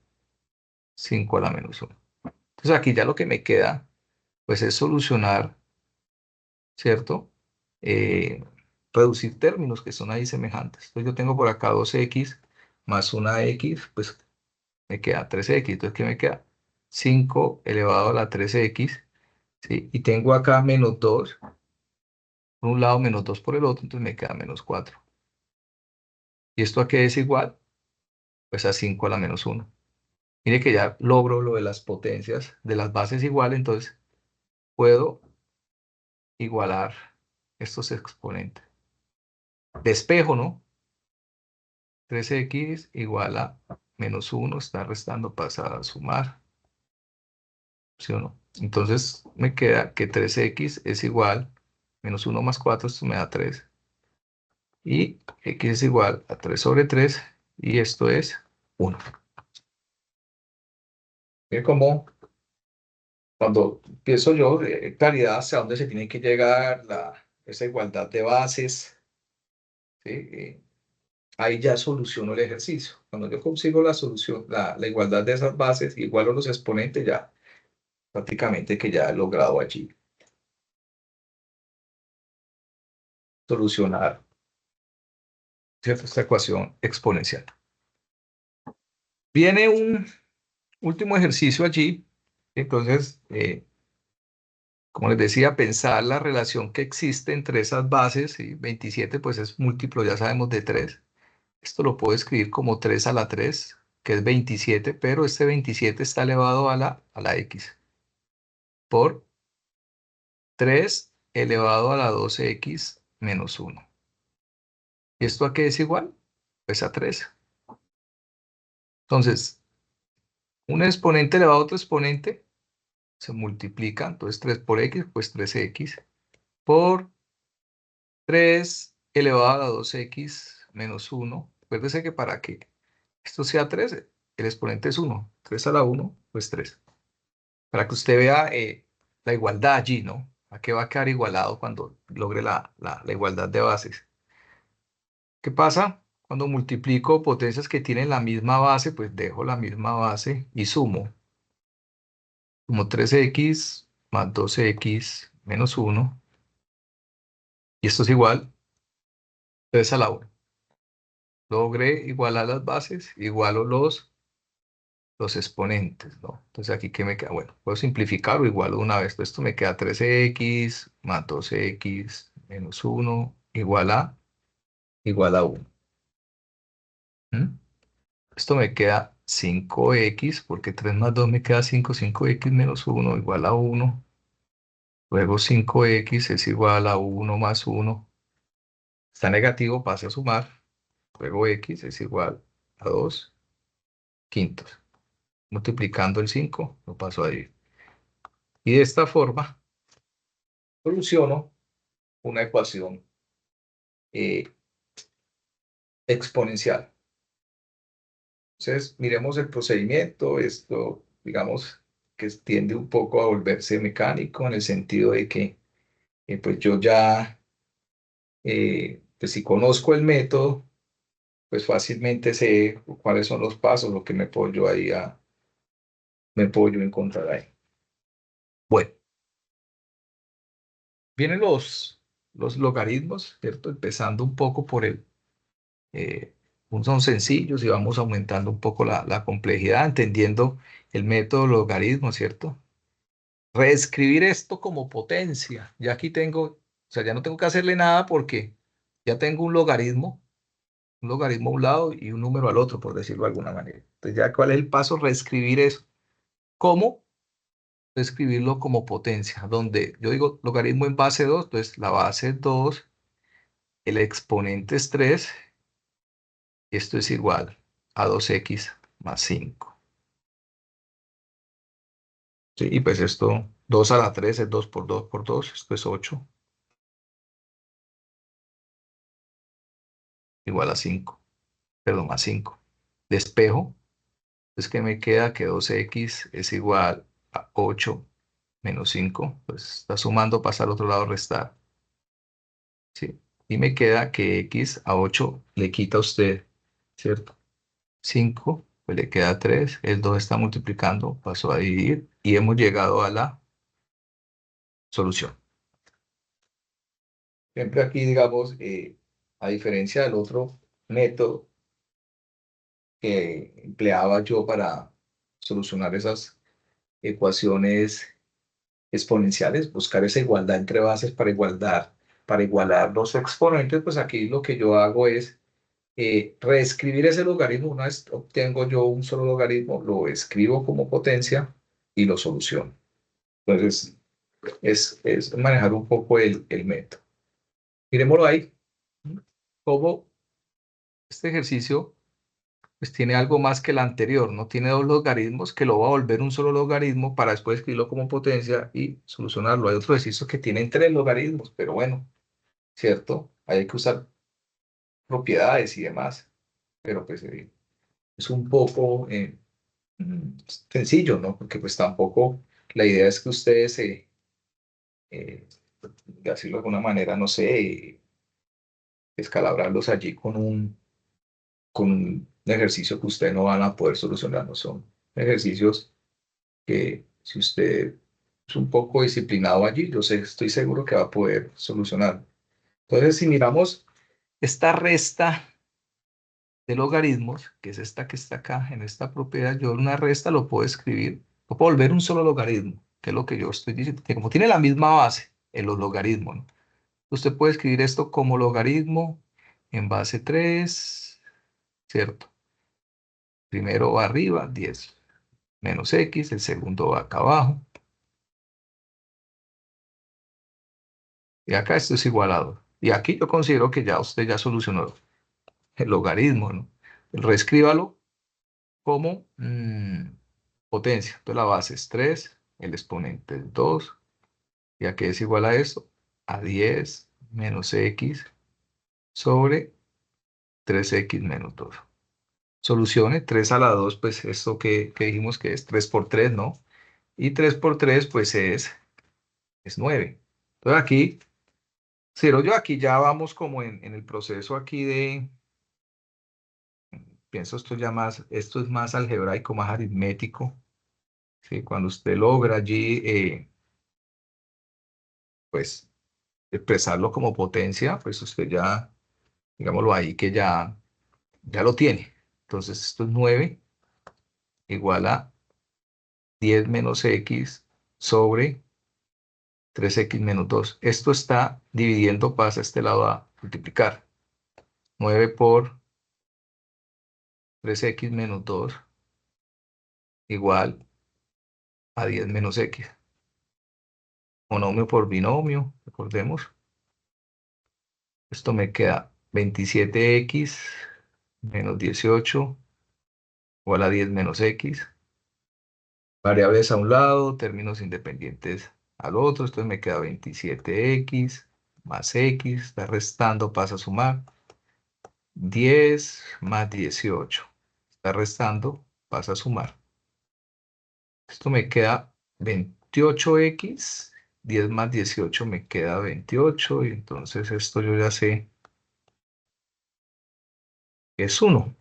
5 a la menos 1. Entonces aquí ya lo que me queda, pues es solucionar, ¿cierto? Eh, Reducir términos que son ahí semejantes. Entonces yo tengo por acá 2x más una x, pues me queda 3x. Entonces, ¿qué me queda? 5 elevado a la 3x, ¿sí? Y tengo acá menos 2 por un lado, menos 2 por el otro, entonces me queda menos 4. ¿Y esto a qué es igual? Pues a 5 a la menos 1. Mire que ya logro lo de las potencias de las bases iguales, entonces puedo igualar estos exponentes. Despejo, ¿no? 3x igual a menos 1, está restando, pasa a sumar, ¿sí o no? Entonces me queda que 3x es igual, menos 1 más 4, esto me da 3. Y x es igual a 3 sobre 3, y esto es 1. Mire cómo cuando pienso yo, claridad hacia dónde se tiene que llegar, esa igualdad de bases, ¿sí? Ahí ya soluciono el ejercicio. Cuando yo consigo la solución, la igualdad de esas bases, igualo los exponentes, ya prácticamente que ya he logrado allí solucionar, ¿cierto? Esta ecuación exponencial. Viene un último ejercicio allí, entonces, como les decía, pensar la relación que existe entre esas bases, y 27 pues es múltiplo, ya sabemos, de 3. Esto lo puedo escribir como 3 a la 3, que es 27, pero este 27 está elevado a la x por 3 elevado a la 12x menos 1. ¿Y esto a qué es igual? Pues a 3. Entonces, un exponente elevado a otro exponente se multiplica, entonces 3 por x, pues 3x, por 3 elevado a la 2x menos 1. Acuérdese que para que esto sea 3, el exponente es 1. 3 a la 1, pues 3. Para que usted vea la igualdad allí, ¿no? ¿A qué va a quedar igualado cuando logre la igualdad de bases? ¿Qué pasa? Cuando multiplico potencias que tienen la misma base, pues dejo la misma base y sumo. Sumo 3x más 2x menos 1. Y esto es igual 3 a la 1. Logré igualar las bases, igualo los exponentes, ¿no? Entonces aquí, ¿qué me queda? Bueno, puedo simplificar o igualo de una vez. Esto me queda 3x más 2x menos 1 igual a 1. ¿Mm? Esto me queda 5x, porque 3 más 2 me queda 5, 5x menos 1 igual a 1. Luego 5x es igual a 1 más 1. Está negativo, pasa a sumar. Luego x es igual a 2 quintos. Multiplicando el 5, lo paso a dividir. Y de esta forma soluciono una ecuación exponencial. Entonces, miremos el procedimiento. Esto, digamos, que tiende un poco a volverse mecánico en el sentido de que, pues yo ya, pues si conozco el método, pues fácilmente sé cuáles son los pasos, lo que me puedo yo encontrar ahí. Bueno, vienen los logaritmos, ¿cierto? Empezando un poco por eh, son sencillos y vamos aumentando un poco la complejidad, entendiendo el método logaritmo, ¿cierto? Reescribir esto como potencia. Ya aquí tengo, o sea, ya no tengo que hacerle nada porque ya tengo un logaritmo a un lado y un número al otro, por decirlo de alguna manera. Entonces, ya cuál es el paso, reescribir eso. ¿Cómo? Reescribirlo como potencia, donde yo digo logaritmo en base 2, entonces la base es 2, el exponente es 3, y esto es igual a 2x más 5. ¿Sí? Y pues esto, 2 a la 3 es 2 por 2 por 2, esto es 8, igual a 5, perdón, más 5. Despejo, es que me queda que 2x es igual a 8 menos 5, pues está sumando, pasa al otro lado, restar, ¿sí? Y me queda que x a 8 le quita a usted, ¿cierto? 5, pues le queda 3, el 2 está multiplicando, pasó a dividir y hemos llegado a la solución. Siempre aquí, digamos, a diferencia del otro método que empleaba yo para solucionar esas ecuaciones exponenciales, buscar esa igualdad entre bases para igualar los exponentes, pues aquí lo que yo hago es reescribir ese logaritmo. Una vez obtengo yo un solo logaritmo, lo escribo como potencia y lo soluciono. Entonces, es manejar un poco el método. Miremoslo ahí, cómo este ejercicio pues tiene algo más que el anterior, no tiene dos logaritmos que lo va a volver un solo logaritmo para después escribirlo como potencia y solucionarlo. Hay otros ejercicios que tienen tres logaritmos, pero bueno, ¿cierto? Hay que usar propiedades y demás, pero pues es un poco sencillo, ¿no? Porque pues tampoco la idea es que ustedes, eh, de decirlo de alguna manera, no sé, escalabrarlos allí con un ejercicio que ustedes no van a poder solucionar, no son ejercicios que si usted es un poco disciplinado allí, yo sé, estoy seguro que va a poder solucionar. Entonces, si miramos esta resta de logaritmos, que es esta que está acá, en esta propiedad, yo una resta lo puedo escribir, lo puedo volver un solo logaritmo, que es lo que yo estoy diciendo, que como tiene la misma base en los logaritmos, ¿no? Usted puede escribir esto como logaritmo en base 3, ¿cierto? Primero va arriba, 10 menos x, el segundo va acá abajo. Y acá esto es igualado. Y aquí yo considero que ya usted ya solucionó el logaritmo, ¿no? Reescríbalo como potencia. Entonces la base es 3, el exponente es 2, y aquí es igual a esto, a 10 menos x sobre 3x menos 2. Solucione 3 a la 2, pues esto que dijimos que es 3 por 3, ¿no? Y 3 por 3, pues es 9. Entonces aquí, Ciro, yo aquí ya vamos como en el proceso aquí de, pienso esto es más algebraico, más aritmético, ¿sí? Cuando usted logra allí, pues, expresarlo como potencia, pues usted ya, digámoslo ahí, que ya lo tiene. Entonces, esto es 9 igual a 10 menos x sobre 3x menos 2. Esto está dividiendo, pasa a este lado a multiplicar. 9 por 3x menos 2 igual a 10 menos x. Monomio por binomio, recordemos. Esto me queda 27x menos 18 igual a 10 menos x. Variables a un lado, términos independientes al otro. Entonces me queda 27x más X, está restando, pasa a sumar. 10 más 18. Está restando, pasa a sumar. Esto me queda 28X. 10 más 18 me queda 28. Y entonces esto yo ya sé que es 1.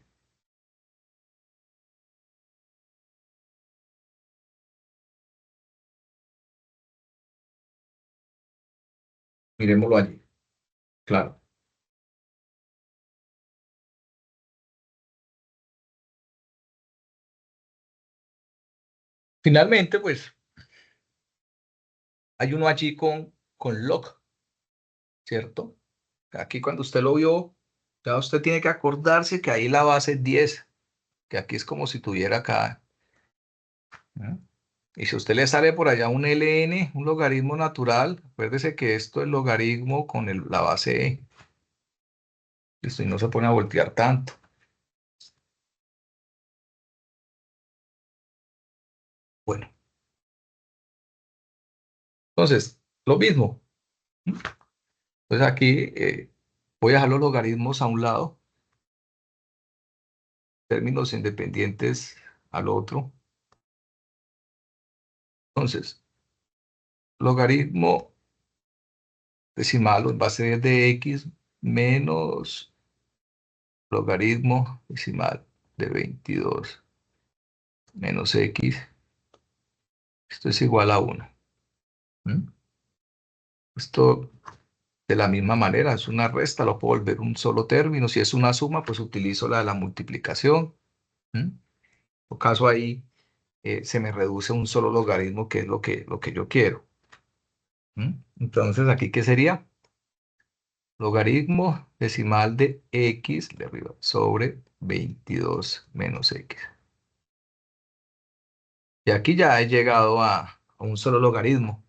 Miremoslo allí. Claro. Finalmente, pues, hay uno allí con log, ¿cierto? Aquí cuando usted lo vio, ya usted tiene que acordarse que ahí la base es 10, que aquí es como si tuviera acá. ¿No? Y si a usted le sale por allá un ln, un logaritmo natural, acuérdese que esto es logaritmo con la base e. Listo, y no se pone a voltear tanto. Bueno, entonces, lo mismo. ¿Mm? Entonces aquí voy a dejar los logaritmos a un lado, términos independientes al otro. Entonces, logaritmo decimal va a ser de x menos logaritmo decimal de 22 menos x. Esto es igual a 1. ¿Mm? Esto de la misma manera es una resta, lo puedo volver un solo término. Si es una suma, pues utilizo la de la multiplicación. ¿Mm? En todo caso ahí se me reduce a un solo logaritmo, que es lo que yo quiero. ¿Mm? Entonces, ¿aquí qué sería? Logaritmo decimal de x de arriba sobre 22 menos x. Y aquí ya he llegado a un solo logaritmo.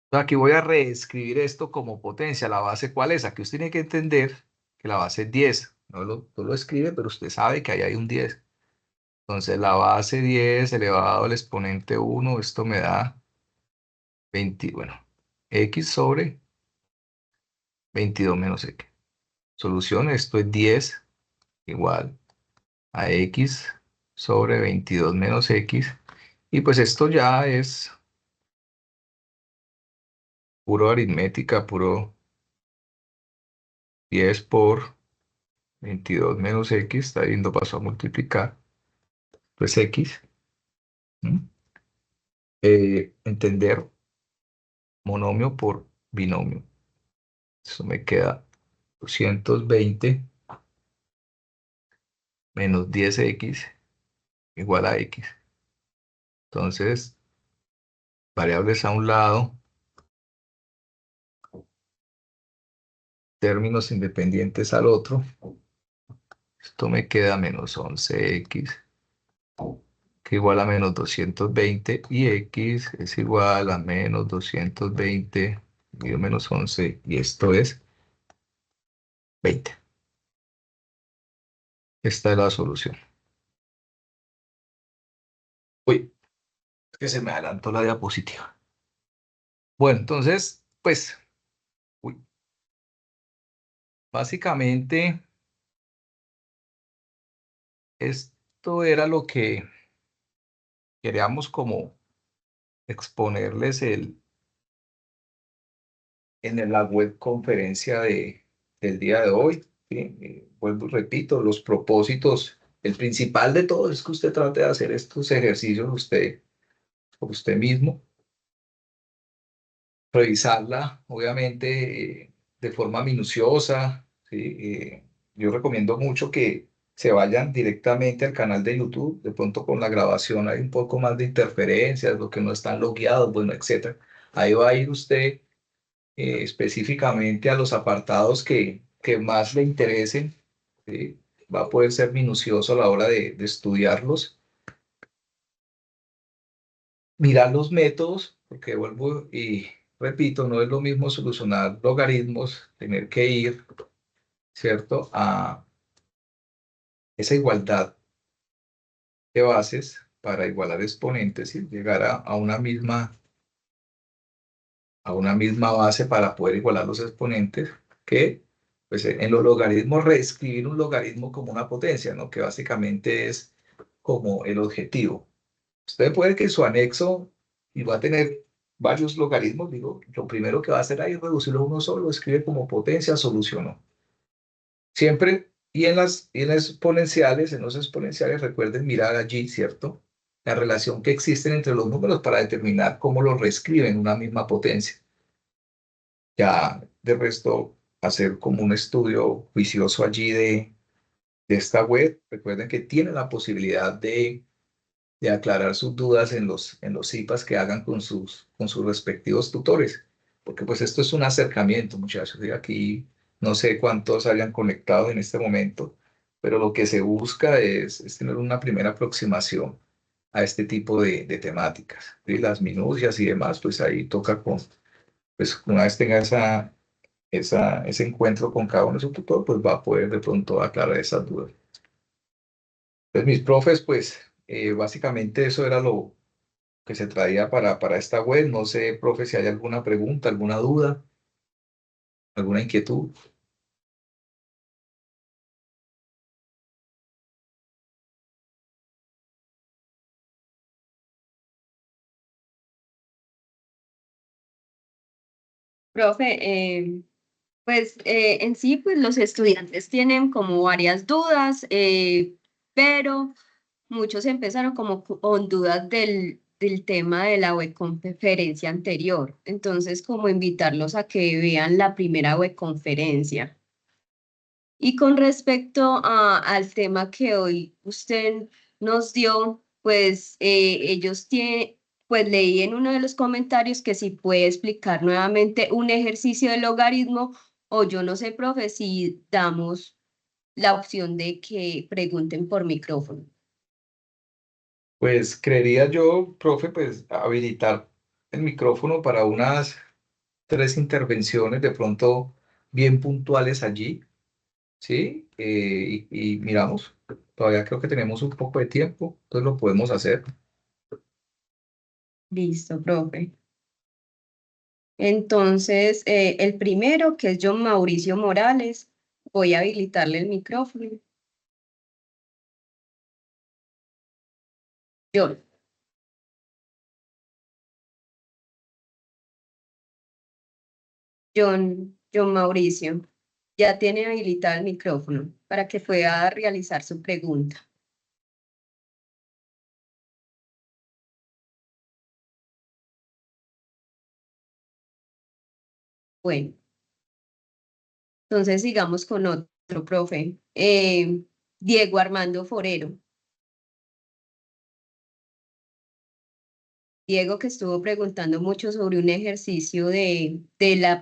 Entonces, aquí voy a reescribir esto como potencia. ¿La base cuál es? Aquí usted tiene que entender que la base es 10. No lo escribe, pero usted sabe que ahí hay un 10. Entonces, la base 10 elevado al exponente 1, esto me da 20, bueno, x sobre 22 menos x. Solución, esto es 10 igual a x sobre 22 menos x. Y pues esto ya es puro aritmética, puro 10 por 22 menos x, está yendo paso a multiplicar, pues x. ¿Mm? Entender monomio por binomio. Eso me queda 220 menos 10x igual a x. Entonces, variables a un lado, términos independientes al otro. Esto me queda menos 11x, que igual a menos 220, y x es igual a menos 220 dividido menos 11, y esto es 20. Esta es la solución. Uy, es que se me adelantó la diapositiva. Bueno, entonces, pues, uy, básicamente esto era lo que queríamos como exponerles en la web conferencia del día de hoy. ¿Sí? Vuelvo y repito, los propósitos, el principal de todo es que usted trate de hacer estos ejercicios usted, por usted mismo, revisarla, obviamente, de forma minuciosa. ¿Sí? Yo recomiendo mucho que se vayan directamente al canal de YouTube. De pronto con la grabación hay un poco más de interferencias, lo que no están logueados, bueno, etcétera. Ahí va a ir usted específicamente a los apartados que más le interesen. ¿Sí? Va a poder ser minucioso a la hora de estudiarlos. Mirar los métodos, porque vuelvo y repito, no es lo mismo solucionar logaritmos, tener que ir, ¿cierto?, a esa igualdad de bases para igualar exponentes y llegar a a una misma base para poder igualar los exponentes, que pues en los logaritmos reescribir un logaritmo como una potencia, ¿no? Que básicamente es como el objetivo. Usted puede que su anexo y va a tener varios logaritmos, digo, lo primero que va a hacer ahí es reducirlo a uno solo, escribe como potencia, solucionó. Siempre, en los exponenciales, recuerden mirar allí, ¿cierto? La relación que existe entre los números para determinar cómo los reescriben una misma potencia. Ya de resto, hacer como un estudio juicioso allí de esta web. Recuerden que tienen la posibilidad de aclarar sus dudas en los CIPAs que hagan con sus respectivos tutores, porque pues esto es un acercamiento, muchachos, y aquí no sé cuántos hayan conectado en este momento, pero lo que se busca es tener una primera aproximación a este tipo de temáticas, y las minucias y demás, pues ahí toca pues una vez tenga ese encuentro con cada uno de su tutor, pues va a poder de pronto aclarar esas dudas. Pues mis profes, pues básicamente eso era lo que se traía para esta web. No sé, profe, si hay alguna pregunta, alguna duda, alguna inquietud. Profe, pues en sí, pues los estudiantes tienen como varias dudas, pero muchos empezaron como con dudas del tema de la webconferencia anterior. Entonces, como invitarlos a que vean la primera webconferencia. Y con respecto al tema que hoy usted nos dio, pues ellos tienen, pues leí en uno de los comentarios que si puede explicar nuevamente un ejercicio de logaritmo, o yo no sé, profe, si damos la opción de que pregunten por micrófono. Pues creería yo, profe, pues habilitar el micrófono para unas 3 intervenciones de pronto bien puntuales allí, ¿sí? Y miramos, todavía creo que tenemos un poco de tiempo, entonces lo podemos hacer. Listo, profe. Entonces, el primero, que es John Mauricio Morales, voy a habilitarle el micrófono. John. John Mauricio, ya tiene habilitado el micrófono para que pueda realizar su pregunta. Bueno, entonces sigamos con otro profe. Diego Armando Forero. Diego, que estuvo preguntando mucho sobre un ejercicio del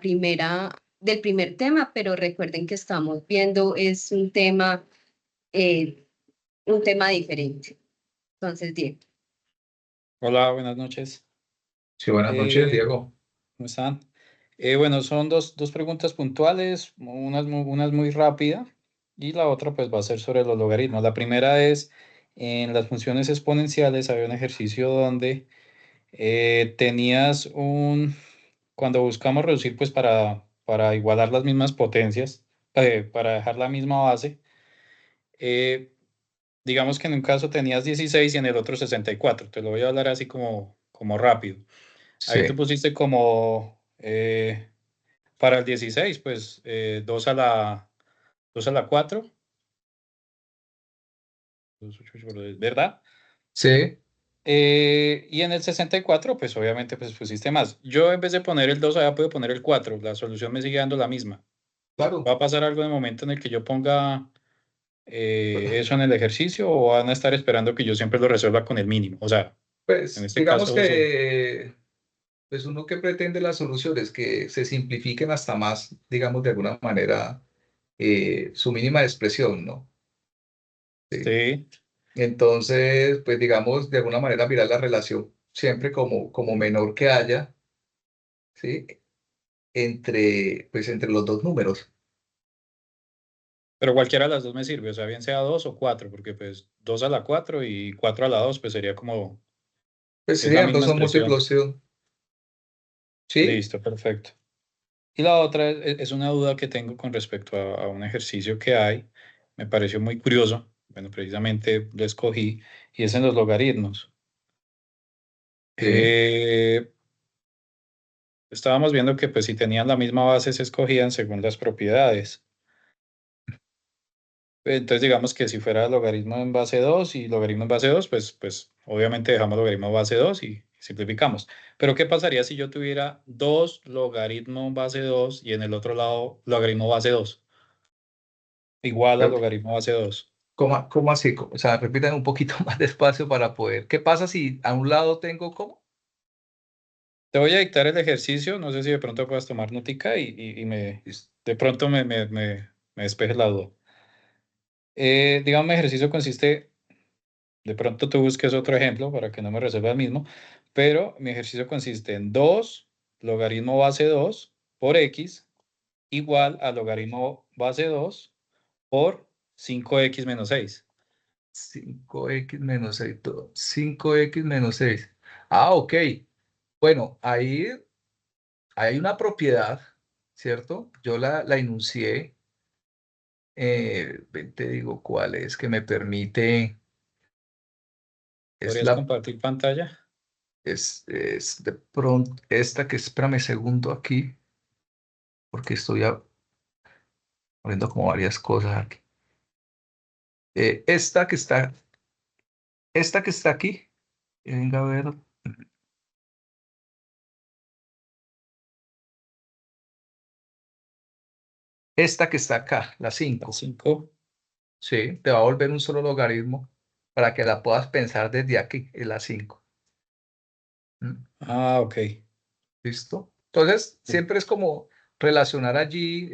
primer tema, pero recuerden que estamos viendo es eh, un tema diferente. Entonces, Diego. Hola, buenas noches. Sí, buenas noches, Eh, Diego. ¿Cómo están? Bueno, son dos preguntas puntuales, una es muy rápida y la otra pues va a ser sobre los logaritmos. La primera es, en las funciones exponenciales había un ejercicio donde cuando buscamos reducir pues para igualar las mismas potencias, para dejar la misma base, eh, digamos que en un caso tenías 16 y en el otro 64. Te lo voy a hablar así como rápido. Ahí tú Sí, pusiste como para el 16, pues 2 a la 4, ¿verdad? sí, Y en el 64, pues obviamente pues pusiste más. Yo en vez de poner el 2 había podido poner el 4. La solución me sigue dando la misma. ¿Va claro. a pasar algo en el momento en el que yo ponga eso en el ejercicio, o van a estar esperando que yo siempre lo resuelva con el mínimo? O sea, en Pues este digamos caso, que pues uno que pretende las soluciones que se simplifiquen hasta más, digamos, de alguna manera, su mínima expresión, ¿no? Sí. sí. Entonces, pues digamos, de alguna manera mirar la relación siempre como menor que haya, ¿sí? Entre los dos números. Pero cualquiera de las dos me sirve, o sea, bien sea 2 o 4, porque pues 2 a la 4 y 4 a la 2, pues sería como, Pues es sí, la ambos misma son expresión. múltiplos, sí. ¿Sí? Listo, perfecto. Y la otra es una duda que tengo con respecto a un ejercicio que hay. Me pareció muy curioso. Bueno, precisamente lo escogí y es en los logaritmos. Sí. Eh, Estábamos viendo que pues si tenían la misma base se escogían según las propiedades. Entonces digamos que si fuera logaritmo en base 2 y logaritmo en base 2, pues obviamente dejamos logaritmo en base 2 y simplificamos. Pero ¿qué pasaría si yo tuviera dos logaritmo en base 2 y en el otro lado logaritmo base 2? Igual a Pero, logaritmo base 2. ¿cómo así? O sea, repitan un poquito más despacio para poder. ¿Qué pasa si a un lado tengo cómo? Te voy a dictar el ejercicio, no sé si de pronto puedas tomar notica Listo. de pronto me despejes la duda. Digamos, mi ejercicio consiste, de pronto tú busques otro ejemplo para que no me resuelva el mismo, pero mi ejercicio consiste en 2 logaritmo base 2 por x igual a logaritmo base 2 por 5x menos 6. 5x menos 6. 5x menos 6. Ah, ok. Bueno, ahí hay una propiedad, ¿cierto? Yo la enuncié. Ven, te digo cuál es que me permite. Es ¿Podrías la. compartir pantalla? Es de pronto esta que, espérame segundo aquí, porque estoy abriendo como varias cosas aquí. Eh, esta que está, esta que está aquí, venga a ver, esta que está acá, la 5, 5. sí, te va a volver un solo logaritmo para que la puedas pensar desde aquí, en la 5. Ah, ok. ¿Listo? Entonces, siempre es como relacionar allí,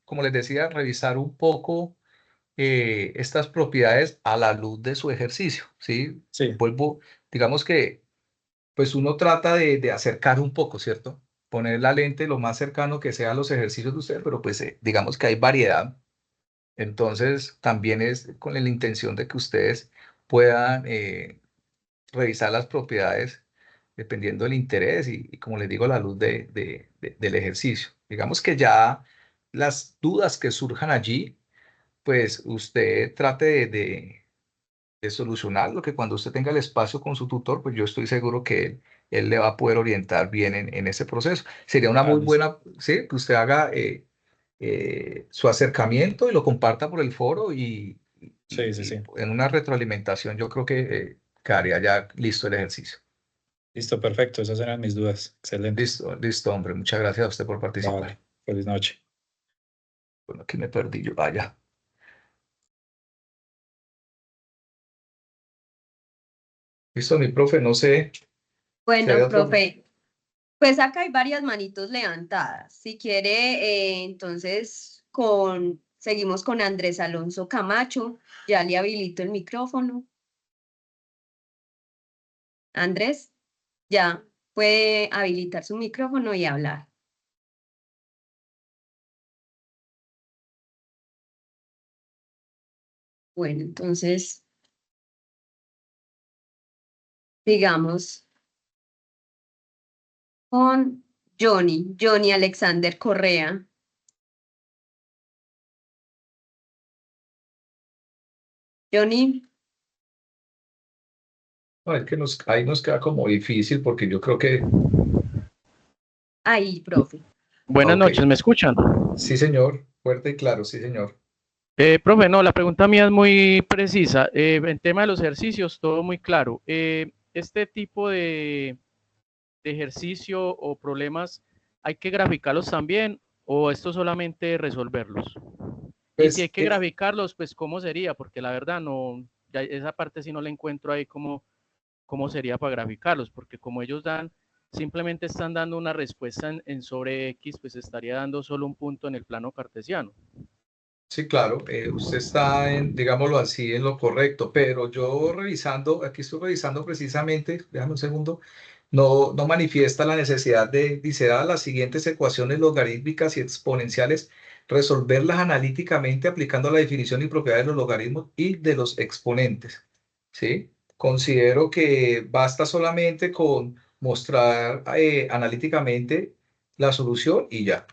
como les decía, revisar un poco estas propiedades a la luz de su ejercicio, ¿sí? Sí, Vuelvo, digamos que, pues uno trata de acercar un poco, ¿cierto? Poner la lente lo más cercano que sea a los ejercicios de ustedes, pero pues digamos que hay variedad. Entonces, también es con la intención de que ustedes puedan revisar las propiedades dependiendo del interés y como les digo, la luz del ejercicio. Digamos que ya las dudas que surjan allí, pues usted trate de solucionarlo, que cuando usted tenga el espacio con su tutor, pues yo estoy seguro que él le va a poder orientar bien en ese proceso. Sería una ah, muy listo. buena, sí, que usted haga su acercamiento y lo comparta por el foro Sí, sí, sí. y en una retroalimentación yo creo que quedaría ya listo el ejercicio. Listo, perfecto. Esas eran mis dudas. Excelente. Listo, listo, hombre. Muchas gracias a usted por participar. Vale. Feliz noche. Bueno, aquí me perdí yo. Vaya. Listo, mi profe. No sé si hay Bueno, otro. profe, pues acá hay varias manitos levantadas. Si quiere, entonces seguimos con Andrés Alonso Camacho. Ya le habilito el micrófono. Andrés, ya puede habilitar su micrófono y hablar. Bueno, entonces, digamos, con Johnny Alexander Correa. Johnny, No, es que ahí nos queda como difícil porque yo creo que. ahí, profe. Buenas Ok. noches, ¿me escuchan? Sí, señor. Fuerte y claro, sí, señor. Profe, no, la pregunta mía es muy precisa. En tema de los ejercicios, todo muy claro. Este tipo de ejercicio o problemas, ¿hay que graficarlos también o esto solamente resolverlos? Y si hay Pues que graficarlos, pues ¿cómo sería? Porque la verdad no, ya esa parte sí no la encuentro ahí cómo sería para graficarlos, porque como ellos simplemente están dando una respuesta en sobre X, pues estaría dando solo un punto en el plano cartesiano. sí, claro, usted está en, digámoslo así, en lo correcto, pero yo revisando, aquí estoy revisando precisamente, déjame un segundo, no manifiesta la necesidad dice, dadas las siguientes ecuaciones logarítmicas y exponenciales, resolverlas analíticamente aplicando la definición y propiedades de los logaritmos y de los exponentes, ¿sí? Considero que basta solamente con mostrar analíticamente la solución y ya.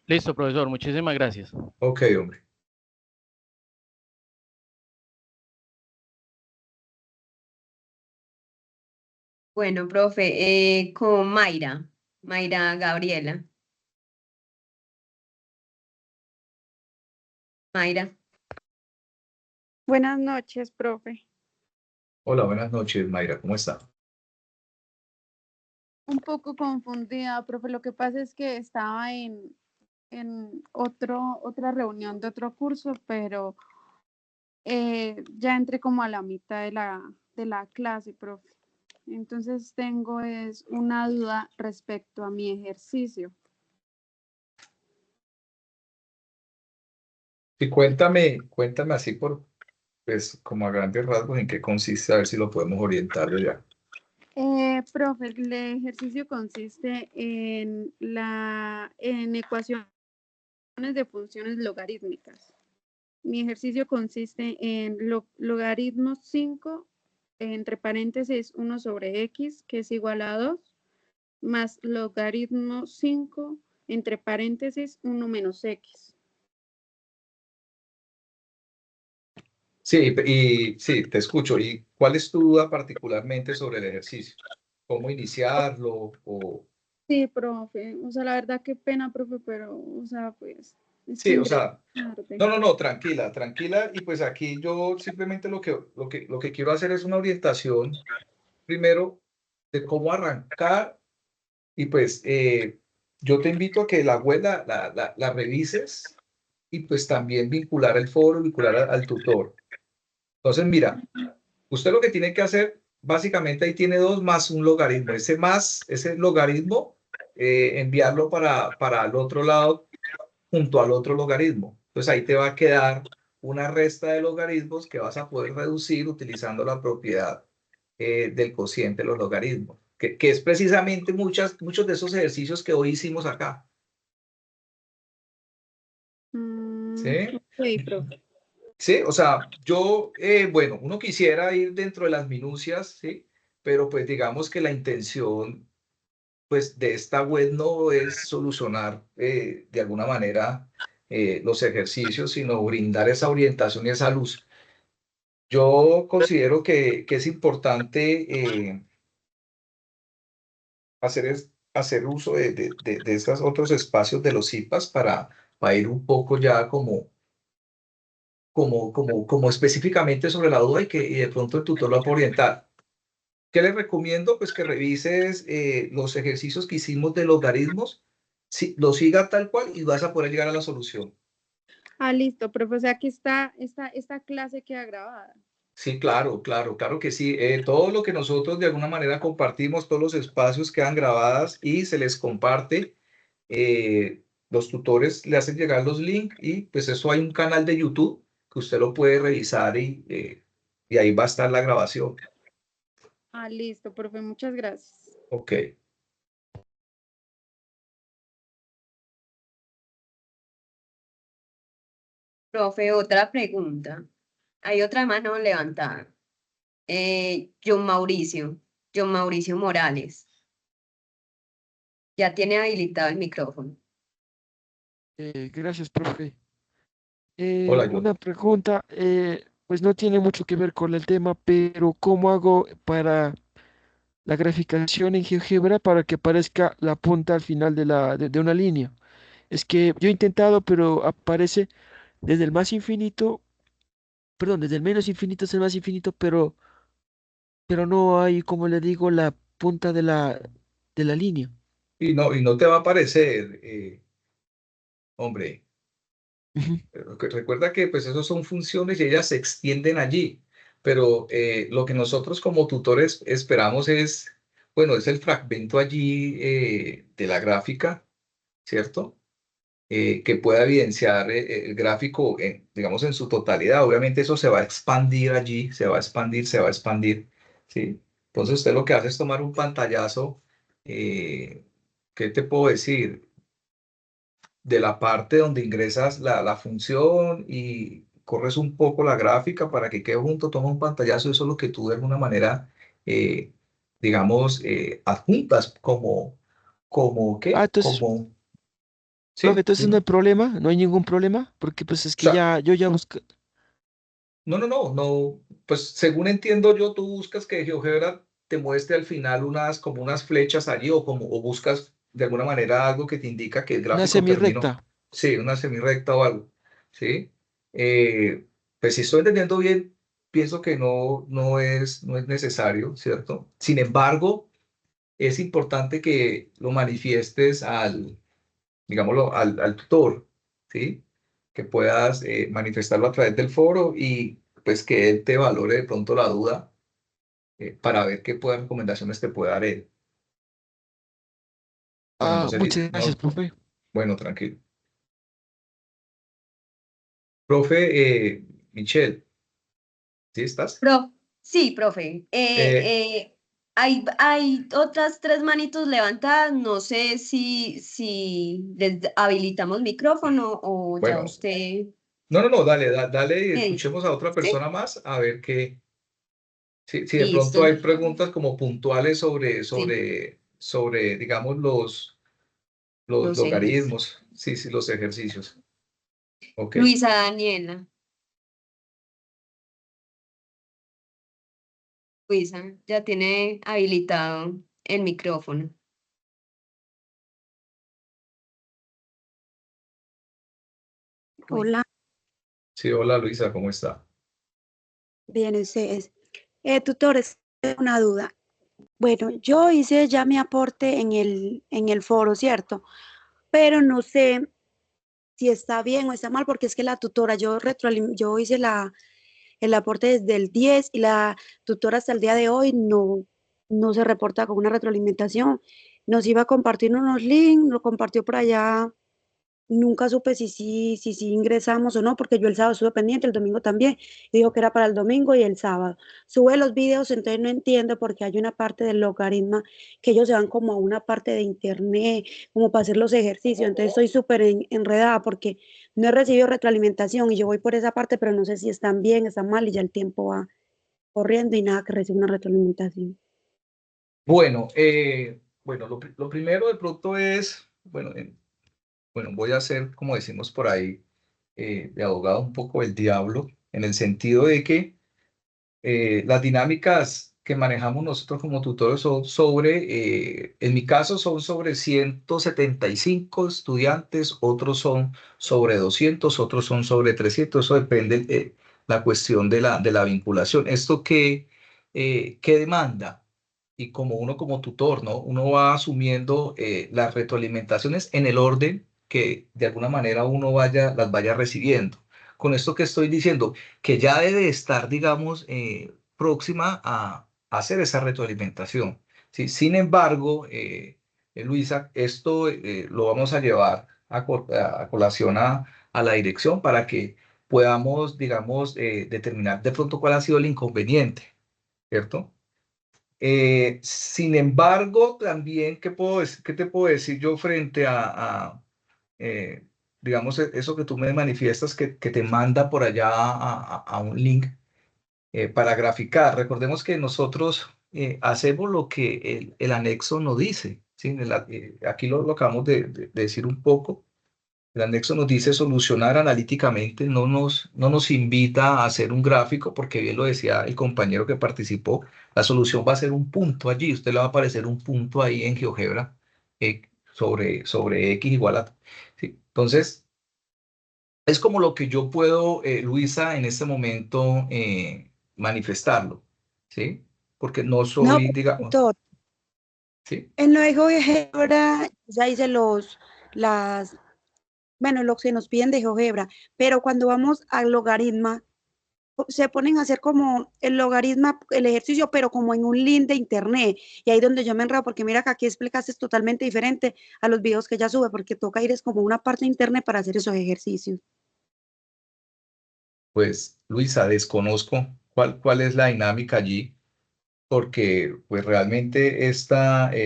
Listo, profesor, muchísimas gracias. Ok, hombre. Bueno, profe, con Mayra Gabriela. Mayra. Buenas noches, profe. Hola, buenas noches, Mayra, ¿cómo está? Un poco confundida, profe. Lo que pasa es que estaba en otra reunión de otro curso, pero ya entré como a la mitad de la clase, profe. Entonces tengo una duda respecto a mi ejercicio. Y cuéntame así pues, como a grandes rasgos en qué consiste, a ver si lo podemos orientar de ya. Profe, el ejercicio consiste en ecuaciones de funciones logarítmicas. Mi ejercicio consiste en logaritmo 5, entre paréntesis 1 sobre x, que es igual a 2, más logaritmo 5, entre paréntesis 1 menos x. Sí, y sí, te escucho. ¿Y cuál es tu duda particularmente sobre el ejercicio? ¿Cómo iniciarlo? Sí, profe. O sea, la verdad, qué pena, profe, pero, o sea, pues, es que Sí, o ingresé sea, tarde. no, tranquila, tranquila. Y pues aquí yo simplemente lo que quiero hacer es una orientación primero de cómo arrancar. Y pues yo te invito a que la web la revises y pues también vincular el foro, vincular al tutor. Entonces, mira, usted lo que tiene que hacer, básicamente ahí tiene dos más un logaritmo. Ese logaritmo, enviarlo para el otro lado junto al otro logaritmo. Entonces ahí te va a quedar una resta de logaritmos que vas a poder reducir utilizando la propiedad del cociente de los logaritmos, que es precisamente muchos de esos ejercicios que hoy hicimos acá. ¿Sí? Ok, profe. Sí, o sea, yo, bueno, uno quisiera ir dentro de las minucias, ¿sí? Pero pues digamos que la intención, pues, de esta web no es solucionar de alguna manera los ejercicios, sino brindar esa orientación y esa luz. Yo considero que es importante hacer uso de estos otros espacios de los CIPAS para ir un poco ya como específicamente sobre la duda y de pronto el tutor lo puede orientar. ¿Qué les recomiendo? Pues que revises los ejercicios que hicimos de logaritmos, si, lo siga tal cual y vas a poder llegar a la solución. Ah, listo, profe. O sea, aquí está, esta clase queda grabada. Sí, claro que sí. Todo lo que nosotros de alguna manera compartimos, todos los espacios quedan grabadas y se les comparte. Los tutores le hacen llegar los links y pues eso hay un canal de YouTube que usted lo puede revisar y ahí va a estar la grabación. Ah, listo, profe. Muchas gracias. Ok. Profe, otra pregunta. Hay otra mano levantada. John Mauricio, John Mauricio Morales. Ya tiene habilitado el micrófono. Gracias, profe. Hola, Una John. pregunta, pues no tiene mucho que ver con el tema, pero ¿cómo hago para la graficación en GeoGebra para que aparezca la punta al final de una línea? Es que yo he intentado, pero aparece desde el más infinito, perdón, desde el menos infinito hasta el más infinito, pero no hay, como le digo, la punta de la línea. Y no te va a aparecer, hombre. Ujú. Recuerda que pues esos son funciones y ellas se extienden allí, pero lo que nosotros como tutores esperamos es, bueno, es el fragmento allí de la gráfica, ¿cierto? Que pueda evidenciar el gráfico, digamos, en su totalidad. Obviamente eso se va a expandir allí, se va a expandir, se va a expandir, ¿sí? Entonces usted lo que hace es tomar un pantallazo, ¿qué te puedo decir? De la parte donde ingresas la función y corres un poco la gráfica para que quede junto, toma un pantallazo, eso es lo que tú de alguna manera, digamos, adjuntas ¿Cómo qué? Entonces, Como, profe, sí, entonces no dime. hay problema, no hay ningún problema, porque pues es O que sea, ya, yo ya busco, no, pues según entiendo yo, tú buscas que GeoGebra te muestre al final como unas flechas allí o buscas de alguna manera algo que te indica que el una gráfico terminó, semirrecta. sí, una semirrecta o algo, ¿sí? Eh, pues si estoy entendiendo bien, pienso que no es necesario, ¿cierto? Sin embargo, es importante que lo manifiestes digámoslo, al tutor, ¿sí? Que puedas manifestarlo a través del foro y pues que él te valore de pronto la duda para ver qué recomendaciones te puede dar él. Bueno, no sé si, Muchas gracias, no, profe. bueno, tranquilo. Profe, Michelle, ¿sí estás? Sí, profe. Eh, Hay otras tres manitos levantadas. No sé si les habilitamos micrófono o ya bueno, usted no, dale, dale y me dice. escuchemos a otra ¿Sí? persona más a ver si de pronto Listo. hay preguntas como puntuales Sí, digamos, los los ejes. logaritmos, sí, los ejercicios. Ok. Luisa Daniela. Luisa, ya tiene habilitado el micrófono. Bueno, Hola, Sí, hola Luisa, ¿cómo está? bien ustedes. Tutores, tengo una duda. Bueno, yo hice ya mi aporte en el foro, ¿cierto? Pero no sé si está bien o está mal, porque es que la tutora, yo hice el aporte desde el 10 y la tutora hasta el día de hoy no se reporta con una retroalimentación. Nos iba a compartir unos links, lo compartió por allá. Nunca supe si ingresamos o no, porque yo el sábado estuve pendiente, el domingo también, y dijo que era para el domingo y el sábado. Sube los videos, entonces no entiendo porque hay una parte del logaritmo que ellos se van como a una parte de internet, como para hacer los ejercicios. Entonces estoy súper enredada porque no he recibido retroalimentación y yo voy por esa parte, pero no sé si están bien, están mal y ya el tiempo va corriendo y nada que reciba una retroalimentación. Bueno, lo primero de pronto es, bueno, voy a ser, como decimos por ahí, de abogado un poco el diablo, en el sentido de que las dinámicas que manejamos nosotros como tutores son en mi caso son sobre 175 estudiantes, otros son sobre 200, otros son sobre 300, eso depende la cuestión de la vinculación. ¿Esto qué demanda? Y como uno como tutor, ¿no? Uno va asumiendo las retroalimentaciones en el orden que de alguna manera las vaya recibiendo. Con esto que estoy diciendo, que ya debe estar, digamos, próxima a hacer esa retroalimentación. ¿Sí? Sin embargo, Luisa, esto lo vamos a llevar a colación a la dirección para que podamos, digamos, determinar de pronto cuál ha sido el inconveniente, ¿cierto? Sin embargo, también, ¿qué te puedo decir yo frente eh, digamos, eso que tú me manifiestas que te manda por allá a un link para graficar? Recordemos que nosotros hacemos lo que el anexo nos dice, ¿sí? Aquí lo acabamos de decir un poco. El anexo nos dice solucionar analíticamente, no nos invita a hacer un gráfico, porque bien lo decía el compañero que participó, la solución va a ser un punto allí, usted le va a aparecer un punto ahí en GeoGebra sobre X igual a... ¿sí? Entonces, es como lo que yo puedo, Luisa, en este momento manifestarlo, ¿sí? Porque no No, soy, digamos, tutor, ¿sí? en lo de GeoGebra ya hice las, bueno, lo que nos piden de GeoGebra, pero cuando vamos al logaritmo, se ponen a hacer como el logaritmo, el ejercicio, pero como en un link de internet. Y ahí donde yo me enredo, porque mira que aquí explicaste es totalmente diferente a los videos que ella sube, porque toca ir es como una parte de internet para hacer esos ejercicios. Pues, Luisa, desconozco cuál es la dinámica allí, porque pues realmente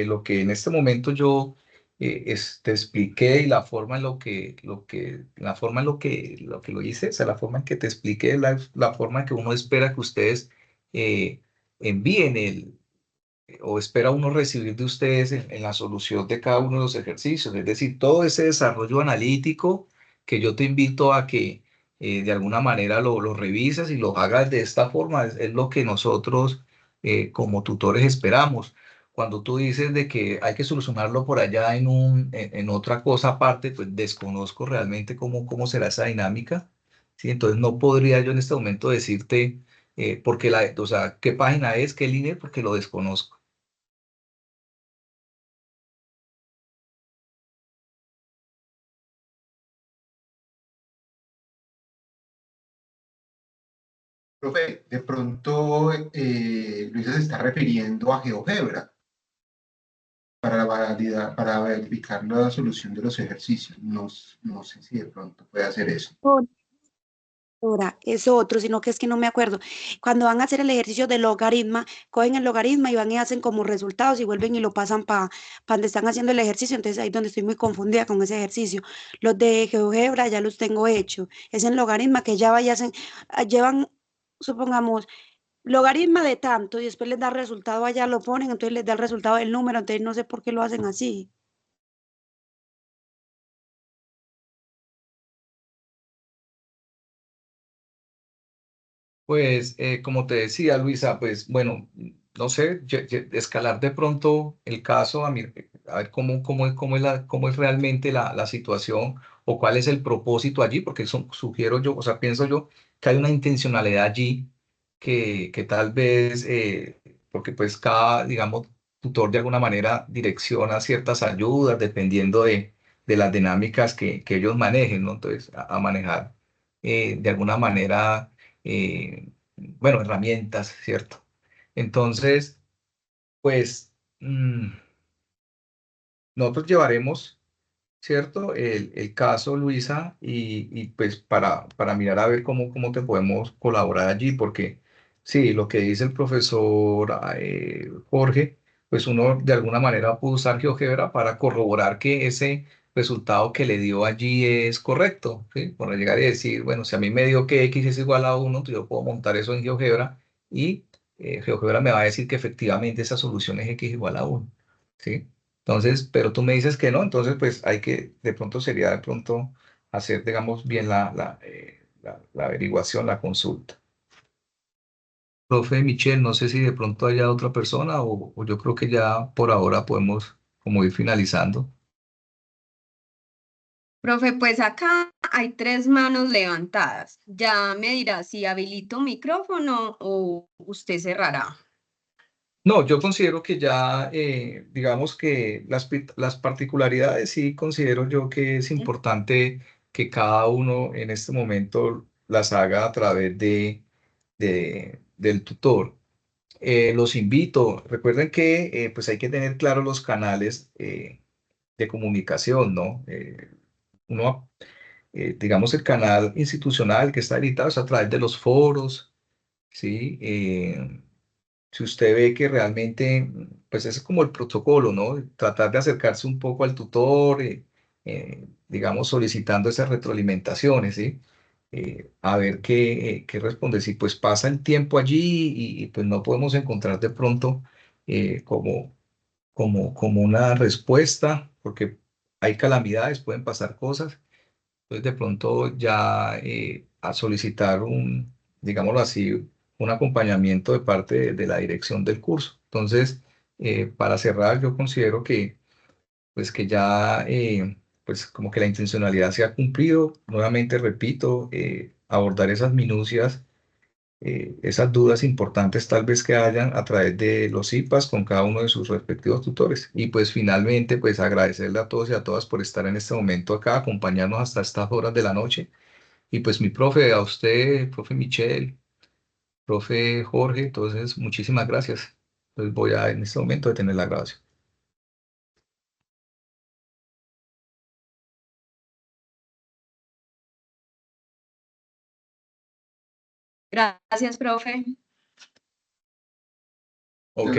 lo que en este momento yo te expliqué y la forma en lo que lo hice, o sea, la forma en que te expliqué, la forma en que uno espera que ustedes eh, envíen o espera uno recibir de ustedes en la solución de cada uno de los ejercicios. Es decir, todo ese desarrollo analítico que yo te invito a que de alguna manera lo revises y lo hagas de esta forma, es lo que nosotros como tutores esperamos. Cuando tú dices de que hay que solucionarlo por allá en otra cosa aparte, pues desconozco realmente cómo será esa dinámica. ¿Sí? Entonces no podría yo en este momento decirte porque o sea, qué página es, qué línea, porque lo desconozco. Profe, de pronto Luisa se está refiriendo a GeoGebra para verificar la solución de los ejercicios. No, no sé si de pronto puede hacer eso. Ahora, es otro, sino que es que no me acuerdo. Cuando van a hacer el ejercicio de logaritma, cogen el logaritma y van y hacen como resultados y vuelven y lo pasan para donde están haciendo el ejercicio. Entonces ahí es donde estoy muy confundida con ese ejercicio. Los de GeoGebra ya los tengo hecho. Es en logaritma que ya vayan, llevan, supongamos, logaritma de tanto y después les da resultado allá, lo ponen, entonces les da el resultado del número. Entonces no sé por qué lo hacen así. Pues como te decía, Luisa, pues bueno, no sé, escalar de pronto el caso a ver cómo es realmente la situación o cuál es el propósito allí, porque sugiero yo, o sea, pienso yo que hay una intencionalidad allí que tal vez, porque pues cada, digamos, tutor de alguna manera direcciona ciertas ayudas dependiendo de las dinámicas que ellos manejen, ¿no? Entonces, a manejar de alguna manera bueno, herramientas, ¿cierto? Entonces, pues nosotros llevaremos, ¿cierto? El caso, Luisa, y pues para mirar a ver cómo te podemos colaborar allí, porque sí, lo que dice el profesor Jorge, pues uno de alguna manera puede usar GeoGebra para corroborar que ese resultado que le dio allí es correcto, ¿sí? Para llegar y decir, bueno, si a mí me dio que X es igual a 1, entonces yo puedo montar eso en GeoGebra y GeoGebra me va a decir que efectivamente esa solución es X igual a 1, ¿sí? Entonces, pero tú me dices que no, entonces pues hay que, de pronto sería de pronto hacer, digamos, bien la averiguación, la consulta. Profe Michelle, no sé si de pronto haya otra persona o yo creo que ya por ahora podemos como ir finalizando. Profe, pues acá hay 3 manos levantadas. Ya me dirá si habilito micrófono o usted cerrará. No, yo considero que ya, digamos que las particularidades sí considero yo que es importante que cada uno en este momento las haga a través del tutor. Los invito, recuerden que pues hay que tener claros los canales de comunicación, ¿no? Digamos, el canal institucional que está habilitado es a través de los foros, ¿sí? Si usted ve que realmente, pues es como el protocolo, ¿no? Tratar de acercarse un poco al tutor, digamos, solicitando esas retroalimentaciones, ¿sí? A ver qué responde. Si pues pasa el tiempo allí y, pues no podemos encontrar de pronto como una respuesta, porque hay calamidades, pueden pasar cosas, entonces de pronto ya a solicitar digámoslo así, un acompañamiento de parte de la dirección del curso. Entonces, para cerrar, yo considero que pues que ya pues como que la intencionalidad se ha cumplido. Nuevamente repito, abordar esas minucias, esas dudas importantes tal vez que hayan a través de los IPAs con cada uno de sus respectivos tutores. Y pues finalmente, pues agradecerle a todos y a todas por estar en este momento acá, acompañarnos hasta estas horas de la noche. Y pues mi profe, a usted, profe Michelle, profe Jorge, entonces muchísimas gracias. Entonces voy a en este momento detener la grabación. Gracias, profe.